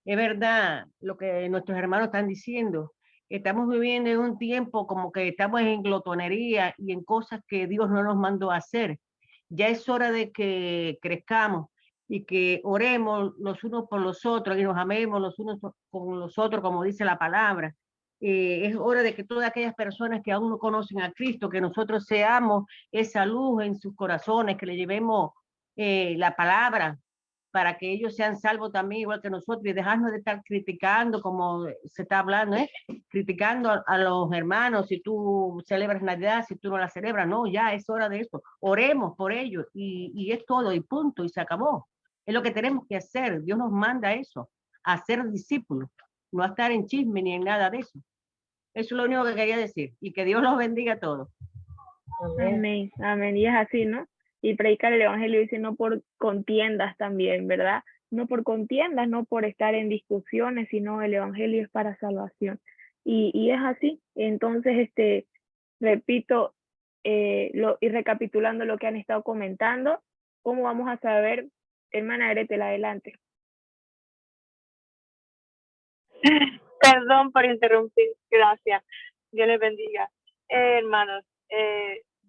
Es verdad lo que nuestros hermanos están diciendo. Estamos viviendo en un tiempo como que estamos en glotonería y en cosas que Dios no nos mandó a hacer. Ya es hora de que crezcamos y que oremos los unos por los otros y nos amemos los unos con los otros, como dice la palabra. Es hora de que todas aquellas personas que aún no conocen a Cristo, que nosotros seamos esa luz en sus corazones, que le llevemos la palabra, para que ellos sean salvos también, igual que nosotros, y dejarnos de estar criticando, como se está hablando, criticando a los hermanos, si tú celebras Navidad, si tú no la celebras, no, ya es hora de eso. Oremos por ellos, y es todo, y punto, y se acabó. Es lo que tenemos que hacer. Dios nos manda eso, a ser discípulos, no a estar en chisme ni en nada de eso. Eso es lo único que quería decir, y que Dios los bendiga a todos. Amén, amén. Y es así, ¿no? Y predicar el evangelio dice no por contiendas también, ¿verdad? No por contiendas, no por estar en discusiones, sino el evangelio es para salvación. Y es así. Entonces, repito, y recapitulando lo que han estado comentando, ¿cómo vamos a saber? Hermana Gretel, adelante. Perdón por interrumpir, gracias. Dios les bendiga. Hermanos,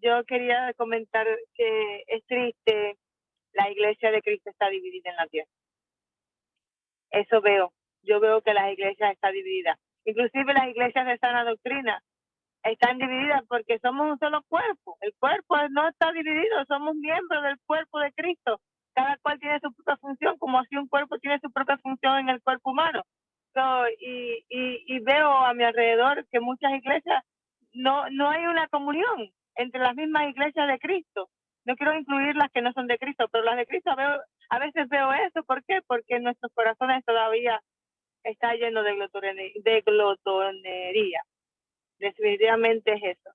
yo quería comentar que es triste, la iglesia de Cristo está dividida en la tierra. Eso veo. Yo veo que las iglesias están divididas. Inclusive las iglesias de sana doctrina están divididas porque somos un solo cuerpo. El cuerpo no está dividido, somos miembros del cuerpo de Cristo. Cada cual tiene su propia función, como así un cuerpo tiene su propia función en el cuerpo humano. Y veo a mi alrededor que muchas iglesias no hay una comunión entre las mismas iglesias de Cristo. No quiero incluir las que no son de Cristo, pero las de Cristo a veces veo eso. ¿Por qué? Porque nuestros corazones todavía están llenos de glotonería. Definitivamente es eso.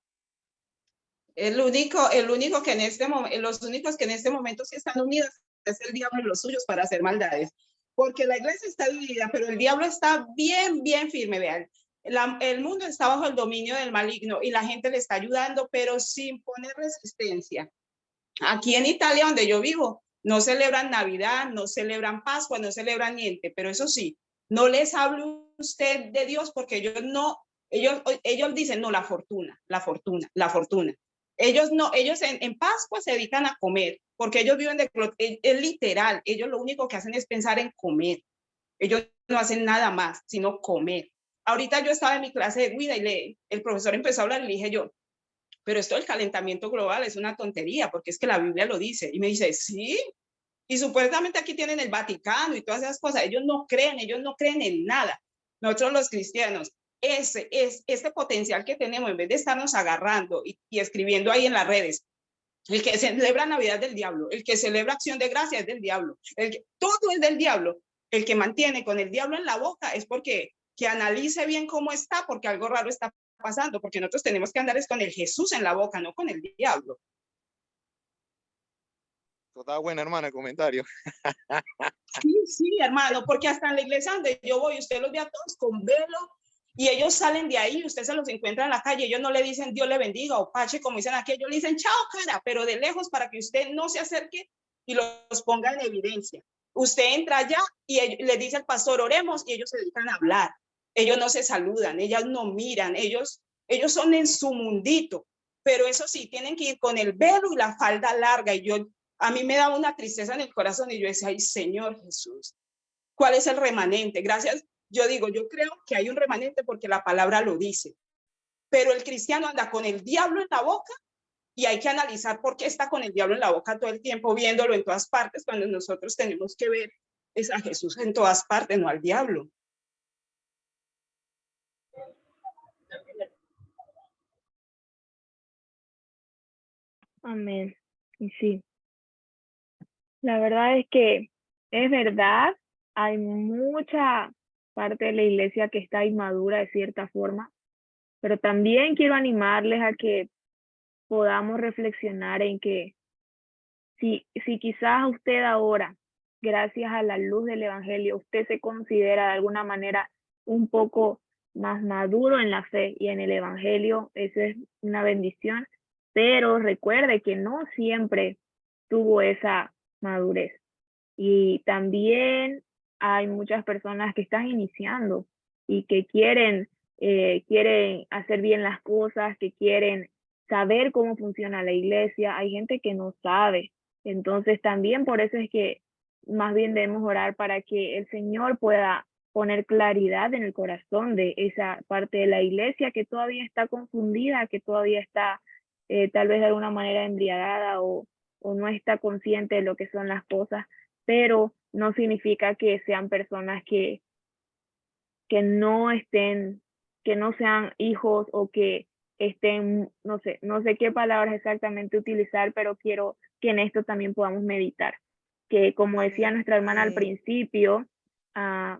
El único que en este momento, los únicos que en este momento sí están unidos es el diablo y los suyos para hacer maldades. Porque la iglesia está dividida, pero el diablo está bien firme, vean. El mundo está bajo el dominio del maligno y la gente le está ayudando, pero sin poner resistencia. Aquí en Italia, donde yo vivo, no celebran Navidad, no celebran Pascua, no celebran niente, pero eso sí, no les hable usted de Dios porque ellos dicen, no, la fortuna. Ellos no, ellos en Pascua se dedican a comer, porque ellos viven es literal, ellos lo único que hacen es pensar en comer. Ellos no hacen nada más, sino comer. Ahorita yo estaba en mi clase de Guida y el profesor empezó a hablar y le dije yo, pero esto del calentamiento global es una tontería, porque es que la Biblia lo dice. Y me dice, sí, y supuestamente aquí tienen el Vaticano y todas esas cosas. Ellos no creen en nada. Nosotros los cristianos, este potencial que tenemos, en vez de estarnos agarrando y escribiendo ahí en las redes, el que celebra Navidad es del diablo, el que celebra Acción de Gracia es del diablo, todo es del diablo. El que mantiene con el diablo en la boca es porque que analice bien cómo está, porque algo raro está pasando, porque nosotros tenemos que andar con el Jesús en la boca, no con el diablo. Está buena, hermana, el comentario. Sí, hermano, porque hasta en la iglesia donde yo voy, usted los ve a todos con velo y ellos salen de ahí, usted se los encuentra en la calle, ellos no le dicen Dios le bendiga o pache, como dicen aquí, ellos le dicen chao, cara, pero de lejos para que usted no se acerque y los ponga en evidencia. Usted entra allá y le dice al pastor, oremos, y ellos se dedican a hablar. Ellos no se saludan, ellas no miran, ellos son en su mundito, pero eso sí, tienen que ir con el velo y la falda larga, y a mí me daba una tristeza en el corazón y yo decía, ay, Señor Jesús, ¿cuál es el remanente? Gracias, yo digo, yo creo que hay un remanente porque la palabra lo dice, pero el cristiano anda con el diablo en la boca y hay que analizar por qué está con el diablo en la boca todo el tiempo, viéndolo en todas partes, cuando nosotros tenemos que ver es a Jesús en todas partes, no al diablo. Amén. Y sí, la verdad es que es verdad, hay mucha parte de la iglesia que está inmadura de cierta forma, pero también quiero animarles a que podamos reflexionar en que si quizás usted ahora, gracias a la luz del evangelio, usted se considera de alguna manera un poco más maduro en la fe y en el evangelio, eso es una bendición, pero recuerde que no siempre tuvo esa madurez. Y también hay muchas personas que están iniciando y que quieren hacer bien las cosas, que quieren saber cómo funciona la iglesia. Hay gente que no sabe. Entonces también por eso es que más bien debemos orar para que el Señor pueda poner claridad en el corazón de esa parte de la iglesia que todavía está confundida, que todavía está tal vez de alguna manera embriagada o no está consciente de lo que son las cosas, pero no significa que sean personas que no estén, que no sean hijos o que estén, no sé qué palabras exactamente utilizar, pero quiero que en esto también podamos meditar. Que como decía nuestra hermana al principio,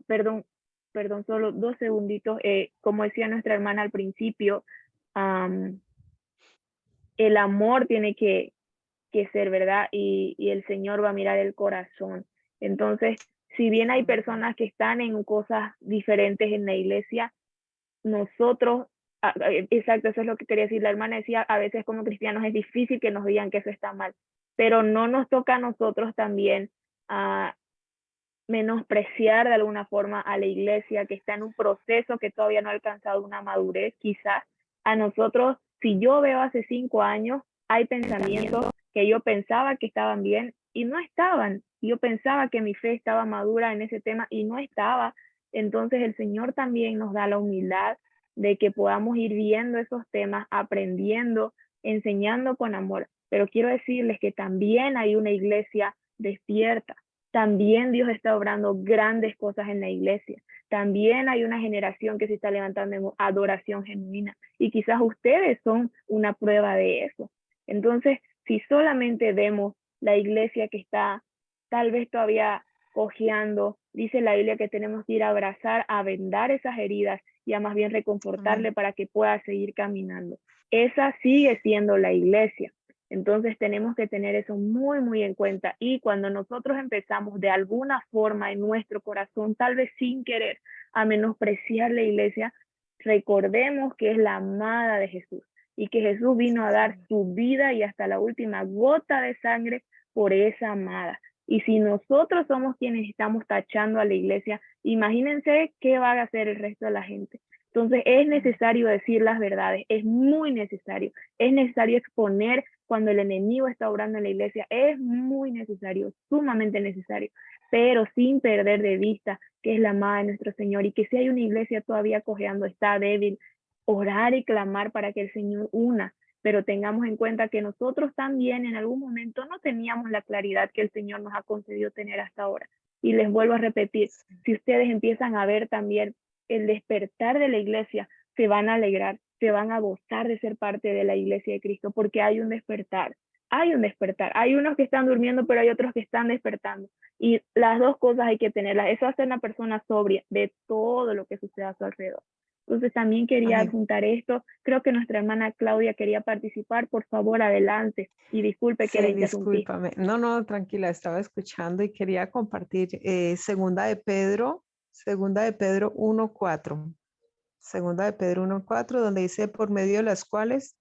perdón, solo 2 segunditos, como decía nuestra hermana al principio, el amor tiene que ser, ¿verdad? Y el Señor va a mirar el corazón. Entonces, si bien hay personas que están en cosas diferentes en la iglesia, nosotros, exacto, eso es lo que quería decir, la hermana decía, a veces como cristianos es difícil que nos digan que eso está mal, pero no nos toca a nosotros también menospreciar de alguna forma a la iglesia que está en un proceso que todavía no ha alcanzado una madurez, quizás. A nosotros, si yo veo hace 5 años, hay pensamientos que yo pensaba que estaban bien y no estaban. Yo pensaba que mi fe estaba madura en ese tema y no estaba. Entonces el Señor también nos da la humildad de que podamos ir viendo esos temas, aprendiendo, enseñando con amor. Pero quiero decirles que también hay una iglesia despierta. También Dios está obrando grandes cosas en la iglesia. También hay una generación que se está levantando en adoración genuina. Y quizás ustedes son una prueba de eso. Entonces, si solamente vemos la iglesia que está tal vez todavía cojeando, dice la Biblia que tenemos que ir a abrazar, a vendar esas heridas y a más bien reconfortarle para que pueda seguir caminando. Esa sigue siendo la iglesia. Entonces tenemos que tener eso muy, muy en cuenta. Y cuando nosotros empezamos de alguna forma en nuestro corazón, tal vez sin querer, a menospreciar la iglesia, recordemos que es la amada de Jesús y que Jesús vino a dar su vida y hasta la última gota de sangre por esa amada. Y si nosotros somos quienes estamos tachando a la iglesia, imagínense qué va a hacer el resto de la gente. Entonces es necesario decir las verdades, es muy necesario. Es necesario exponer cuando el enemigo está obrando en la iglesia, es muy necesario, sumamente necesario, pero sin perder de vista que es la amada de nuestro Señor y que si hay una iglesia todavía cojeando, está débil, orar y clamar para que el Señor una, pero tengamos en cuenta que nosotros también en algún momento no teníamos la claridad que el Señor nos ha concedido tener hasta ahora. Y les vuelvo a repetir, si ustedes empiezan a ver también el despertar de la iglesia, se van a alegrar, se van a gozar de ser parte de la iglesia de Cristo, porque hay un despertar, hay un despertar. Hay unos que están durmiendo, pero hay otros que están despertando. Y las dos cosas hay que tenerlas. Eso hace una persona sobria de todo lo que sucede a su alrededor. Entonces también quería adjuntar esto. Creo que nuestra hermana Claudia quería participar. Por favor, adelante. Y disculpe que la Sí, interrumpí. discúlpame. No, no, tranquila, estaba escuchando y quería compartir segunda de Pedro 1:4. Segunda de Pedro 1:4, donde dice, por medio de las cuales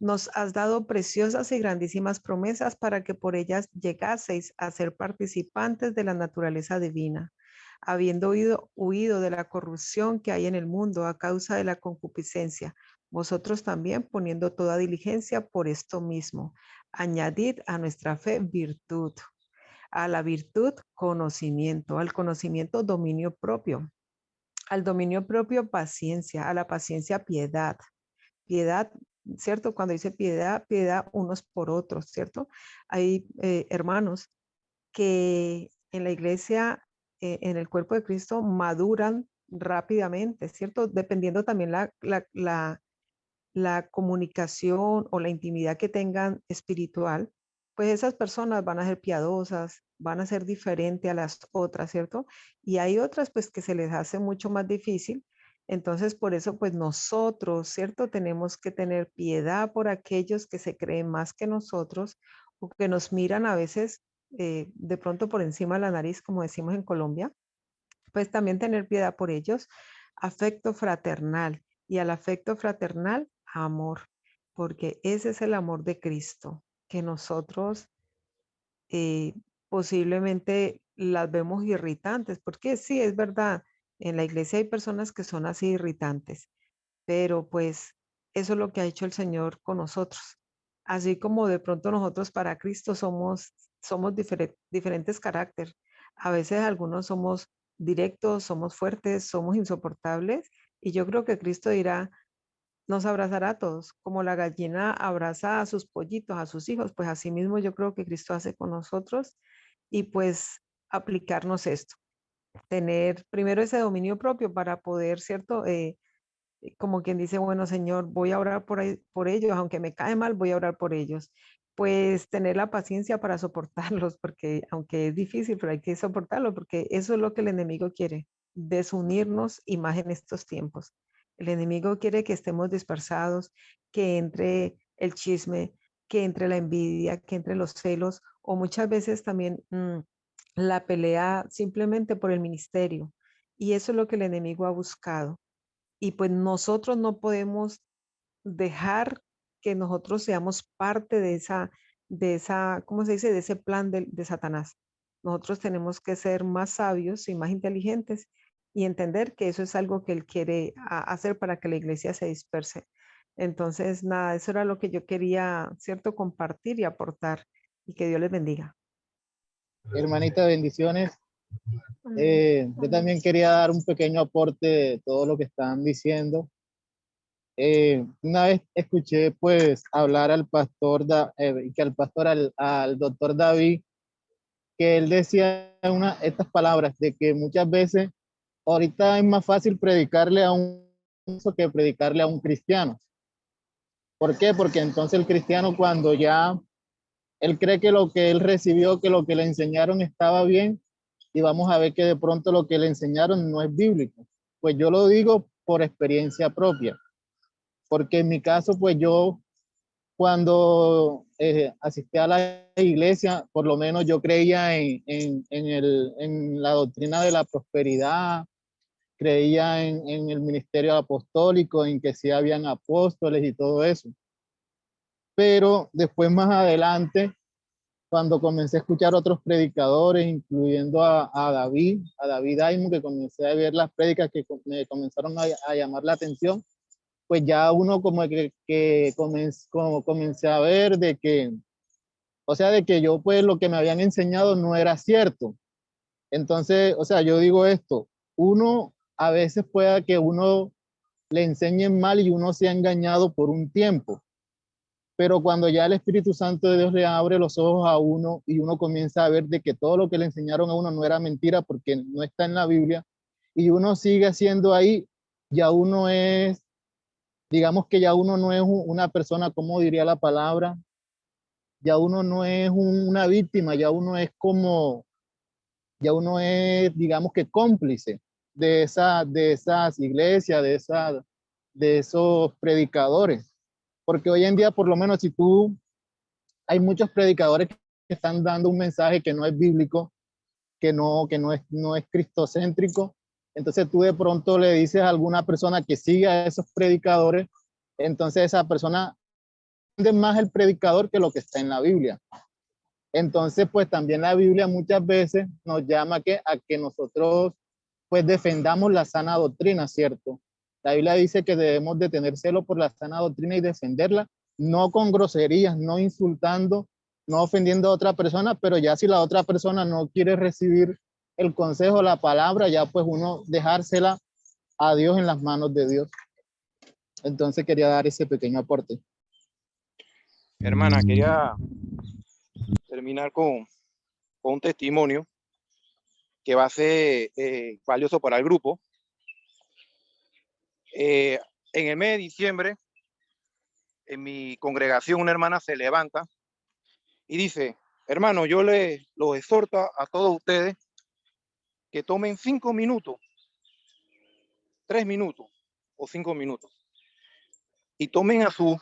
nos has dado preciosas y grandísimas promesas para que por ellas llegaseis a ser participantes de la naturaleza divina, habiendo huido de la corrupción que hay en el mundo a causa de la concupiscencia. Vosotros también, poniendo toda diligencia por esto mismo, añadid a nuestra fe virtud, a la virtud conocimiento, al conocimiento dominio propio, al dominio propio paciencia, a la paciencia piedad. Piedad, ¿cierto? Cuando dice piedad, piedad unos por otros, ¿cierto? Hay hermanos que en la iglesia, en el cuerpo de Cristo, maduran rápidamente, ¿cierto? Dependiendo también la comunicación o la intimidad que tengan espiritual, pues esas personas van a ser piadosas, van a ser diferentes a las otras, ¿cierto? Y hay otras pues que se les hace mucho más difícil. Entonces, por eso pues nosotros, ¿cierto? Tenemos que tener piedad por aquellos que se creen más que nosotros o que nos miran a veces de pronto por encima de la nariz, como decimos en Colombia, pues también tener piedad por ellos, afecto fraternal y al afecto fraternal, amor, porque ese es el amor de Cristo, que nosotros eh, posiblemente las vemos irritantes, porque sí, es verdad, en la iglesia hay personas que son así irritantes, pero pues eso es lo que ha hecho el Señor con nosotros. Así como de pronto nosotros para Cristo somos diferentes caracteres. A veces algunos somos directos, somos fuertes, somos insoportables, y yo creo que Cristo dirá, nos abrazará a todos, como la gallina abraza a sus pollitos, a sus hijos, pues así mismo yo creo que Cristo hace con nosotros y pues aplicarnos esto, tener primero ese dominio propio para poder, ¿cierto? Como quien dice, bueno, Señor, voy a orar por ellos, aunque me cae mal, voy a orar por ellos. Pues tener la paciencia para soportarlos, porque aunque es difícil, pero hay que soportarlo, porque eso es lo que el enemigo quiere, desunirnos y más en estos tiempos. El enemigo quiere que estemos dispersados, que entre el chisme, que entre la envidia, que entre los celos, o muchas veces también la pelea simplemente por el ministerio. Y eso es lo que el enemigo ha buscado. Y pues nosotros no podemos dejar que nosotros seamos parte de esa, ¿cómo se dice? De ese plan de Satanás. Nosotros tenemos que ser más sabios y más inteligentes y entender que eso es algo que él quiere hacer para que la iglesia se disperse. Entonces, nada, eso era lo que yo quería, ¿cierto? Compartir y aportar. Y que Dios les bendiga. Hermanita, bendiciones. Amén. Yo también quería dar un pequeño aporte de todo lo que están diciendo. Una vez escuché pues hablar al pastor, al doctor David, que él decía estas palabras de que muchas veces ahorita es más fácil predicarle a un que predicarle a un cristiano. ¿Por qué? Porque entonces el cristiano cuando ya él cree que lo que él recibió, que lo que le enseñaron estaba bien, y vamos a ver que de pronto lo que le enseñaron no es bíblico. Pues yo lo digo por experiencia propia, porque en mi caso, pues yo cuando asistí a la iglesia, por lo menos yo creía en la doctrina de la prosperidad, creía en el ministerio apostólico, en que sí habían apóstoles y todo eso. Pero después más adelante, cuando comencé a escuchar otros predicadores, incluyendo a David Aimo, que comencé a ver las prédicas que me comenzaron a llamar la atención, pues ya uno como que comencé a ver de que, o sea, de que yo pues lo que me habían enseñado no era cierto. Entonces, o sea, yo digo esto, uno a veces pueda que uno le enseñen mal y uno sea engañado por un tiempo, pero cuando ya el Espíritu Santo de Dios le abre los ojos a uno y uno comienza a ver de que todo lo que le enseñaron a uno no era mentira porque no está en la Biblia y uno sigue haciendo ahí, ya uno es, digamos que ya uno no es una persona, ¿cómo diría la palabra? Ya uno no es una víctima, ya uno es como, ya uno es, digamos que cómplice de esas iglesias, de esos predicadores. Porque hoy en día, por lo menos, hay muchos predicadores que están dando un mensaje que no es bíblico, no es cristocéntrico. Entonces tú de pronto le dices a alguna persona que siga a esos predicadores, entonces esa persona entiende más el predicador que lo que está en la Biblia. Entonces, pues también la Biblia muchas veces nos llama a que nosotros pues defendamos la sana doctrina, ¿cierto? La Biblia dice que debemos de tener celo por la sana doctrina y defenderla, no con groserías, no insultando, no ofendiendo a otra persona, pero ya si la otra persona no quiere recibir el consejo, la palabra, ya pues uno dejársela a Dios en las manos de Dios. Entonces quería dar ese pequeño aporte. Hermana, quería terminar con un testimonio que va a ser valioso para el grupo. En el mes de diciembre, en mi congregación, una hermana se levanta y dice: hermano, yo los exhorto a todos ustedes que tomen 5 minutos, 3 minutos o 5 minutos y tomen a su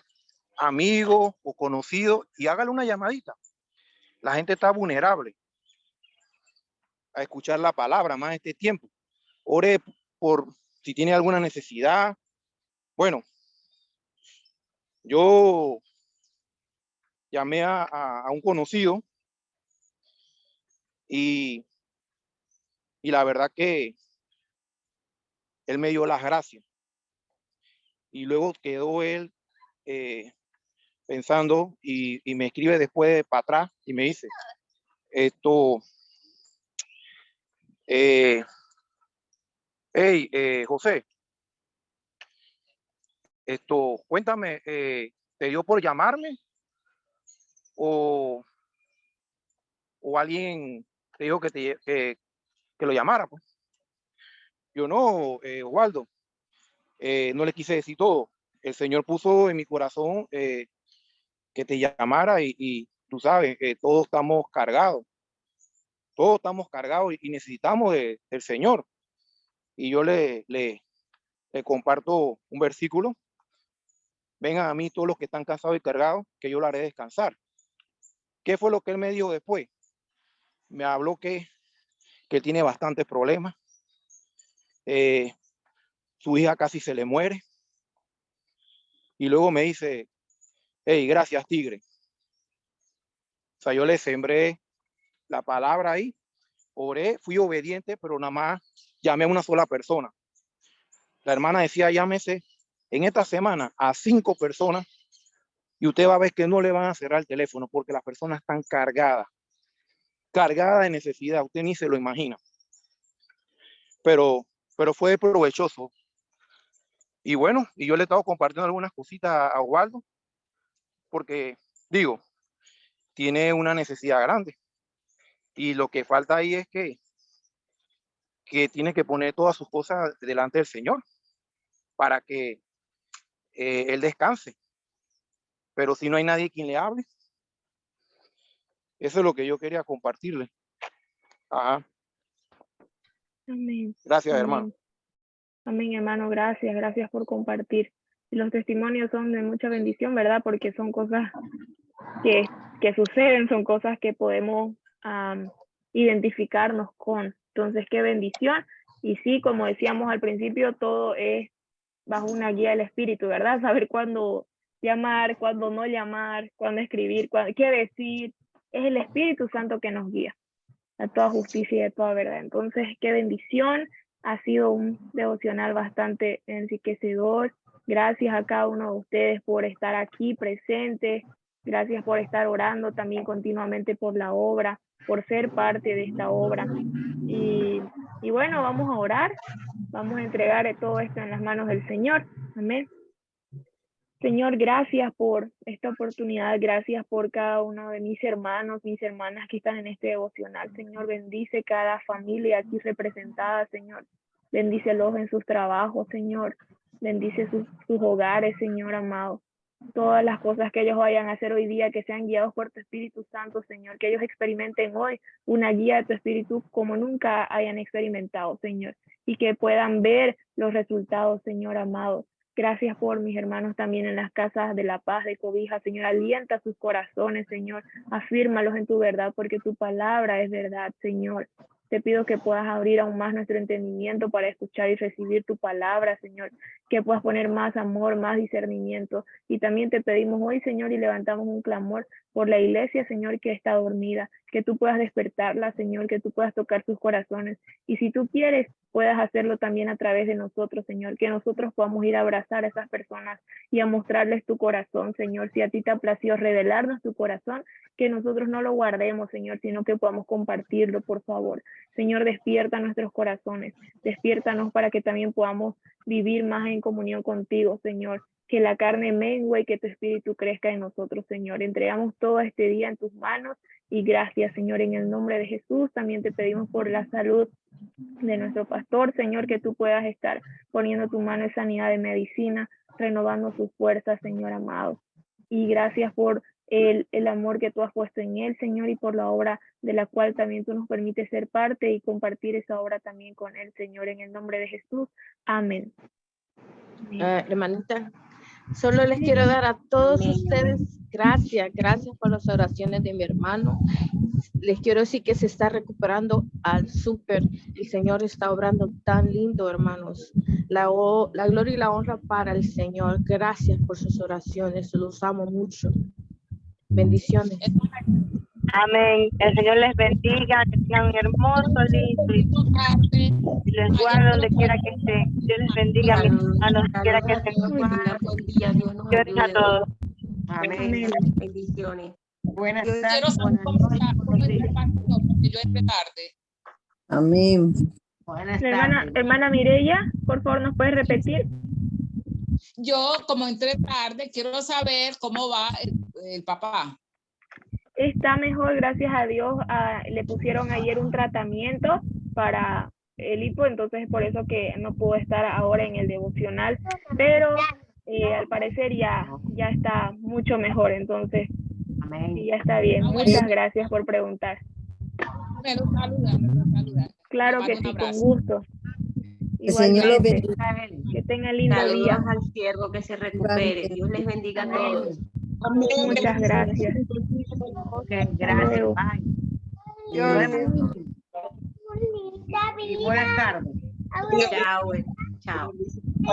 amigo o conocido y hágale una llamadita. La gente está vulnerable a escuchar la palabra más este tiempo. Ore por si tiene alguna necesidad. Bueno, yo llamé a un conocido y la verdad que él me dio las gracias. Y luego quedó él pensando y me escribe después para atrás y me dice: hey, José, cuéntame, ¿te dio por llamarme? ¿O alguien te dijo que lo llamara? Pues yo no, Osvaldo, no le quise decir todo. El Señor puso en mi corazón que te llamara y tú sabes, todos estamos cargados y necesitamos del Señor. Y yo le comparto un versículo: vengan a mí todos los que están cansados y cargados, que yo lo haré descansar. ¿Qué fue lo que él me dijo después? Me habló que él tiene bastantes problemas. Su hija casi se le muere. Y luego me dice: hey, gracias, tigre. O sea, yo le sembré la palabra ahí, oré, fui obediente, pero nada más llamé a una sola persona. La hermana decía: llámese en esta semana a 5 personas y usted va a ver que no le van a cerrar el teléfono porque las personas están cargadas de necesidad, usted ni se lo imagina. Pero fue provechoso. Y bueno, y yo le he estado compartiendo algunas cositas a Osvaldo porque, digo, tiene una necesidad grande. Y lo que falta ahí es que tiene que poner todas sus cosas delante del Señor para que él descanse. Pero si no hay nadie quien le hable, eso es lo que yo quería compartirle. Ajá. Amén. Gracias, Amén. hermano. Amén, hermano. Gracias por compartir. Y los testimonios son de mucha bendición, ¿verdad? Porque son cosas que suceden, son cosas que podemos identificarnos con. Entonces, qué bendición. Y sí, como decíamos al principio, todo es bajo una guía del Espíritu, ¿verdad? Saber cuándo llamar, cuándo no llamar, cuándo escribir, qué decir. Es el Espíritu Santo que nos guía a toda justicia y a toda verdad. Entonces, qué bendición. Ha sido un devocional bastante enriquecedor. Gracias a cada uno de ustedes por estar aquí presentes. Gracias por estar orando también continuamente por la obra, por ser parte de esta obra. Y bueno, vamos a orar. Vamos a entregar todo esto en las manos del Señor. Amén. Señor, gracias por esta oportunidad, gracias por cada uno de mis hermanos, mis hermanas que están en este devocional. Señor, bendice cada familia aquí representada, Señor. Bendícelos en sus trabajos, Señor. Bendice sus hogares, Señor amado. Todas las cosas que ellos vayan a hacer hoy día, que sean guiados por tu Espíritu Santo, Señor. Que ellos experimenten hoy una guía de tu Espíritu como nunca hayan experimentado, Señor. Y que puedan ver los resultados, Señor amado. Gracias por mis hermanos también en las casas de la paz, de cobija, Señor. Alienta sus corazones, Señor. Afírmalos en tu verdad, porque tu palabra es verdad, Señor. Te pido que puedas abrir aún más nuestro entendimiento para escuchar y recibir tu palabra, Señor. Que puedas poner más amor, más discernimiento. Y también te pedimos hoy, Señor, y levantamos un clamor por la iglesia, Señor, que está dormida. Que tú puedas despertarla, Señor, que tú puedas tocar sus corazones. Y si tú quieres, puedas hacerlo también a través de nosotros, Señor. Que nosotros podamos ir a abrazar a esas personas y a mostrarles tu corazón, Señor. Si a ti te ha placido revelarnos tu corazón, que nosotros no lo guardemos, Señor, sino que podamos compartirlo, por favor. Señor, despierta nuestros corazones, despiértanos para que también podamos vivir más en comunión contigo, Señor. Que la carne mengue y que tu espíritu crezca en nosotros, Señor. Entregamos todo este día en tus manos y gracias, Señor, en el nombre de Jesús. También te pedimos por la salud de nuestro pastor, Señor, que tú puedas estar poniendo tu mano en sanidad de medicina, renovando sus fuerzas, Señor amado. Y gracias por el amor que tú has puesto en él, Señor, y por la obra de la cual también tú nos permites ser parte y compartir esa obra también con él, Señor, en el nombre de Jesús. Amén. Hermanita, solo les quiero dar a todos ustedes gracias por las oraciones de mi hermano. Les quiero decir que se está recuperando al súper. El Señor está obrando tan lindo, hermanos. La gloria y la honra para el Señor. Gracias por sus oraciones. Los amo mucho. Bendiciones. Amén. El Señor les bendiga, que tengan un hermoso día y les guarde donde quiera que estén. Dios les bendiga a mis hermanos, donde quiera que estén. Dios a todos. Amén. Bendiciones. Buenas Quiero tardes. saber cómo está el pastor, porque yo entré tarde. Amén. Buenas tardes. Hermana Mireya, por favor, ¿nos puedes repetir? Yo, como entré tarde, quiero saber cómo va el papá. Está mejor, gracias a Dios. Le pusieron ayer un tratamiento para el hipo, entonces por eso que no pudo estar ahora en el devocional, pero al parecer ya está mucho mejor, entonces sí, ya está bien. Muchas gracias por preguntar. Me lo saluda. Claro que sí, con gusto. El Señor los Igualmente, bendiga. que tengan lindo Saludos día. al siervo, que se recupere. Dios les bendiga a todos. Muchas gracias. Ok, gracias. Luego. Bye. Y buenas tardes. Chao. Chao.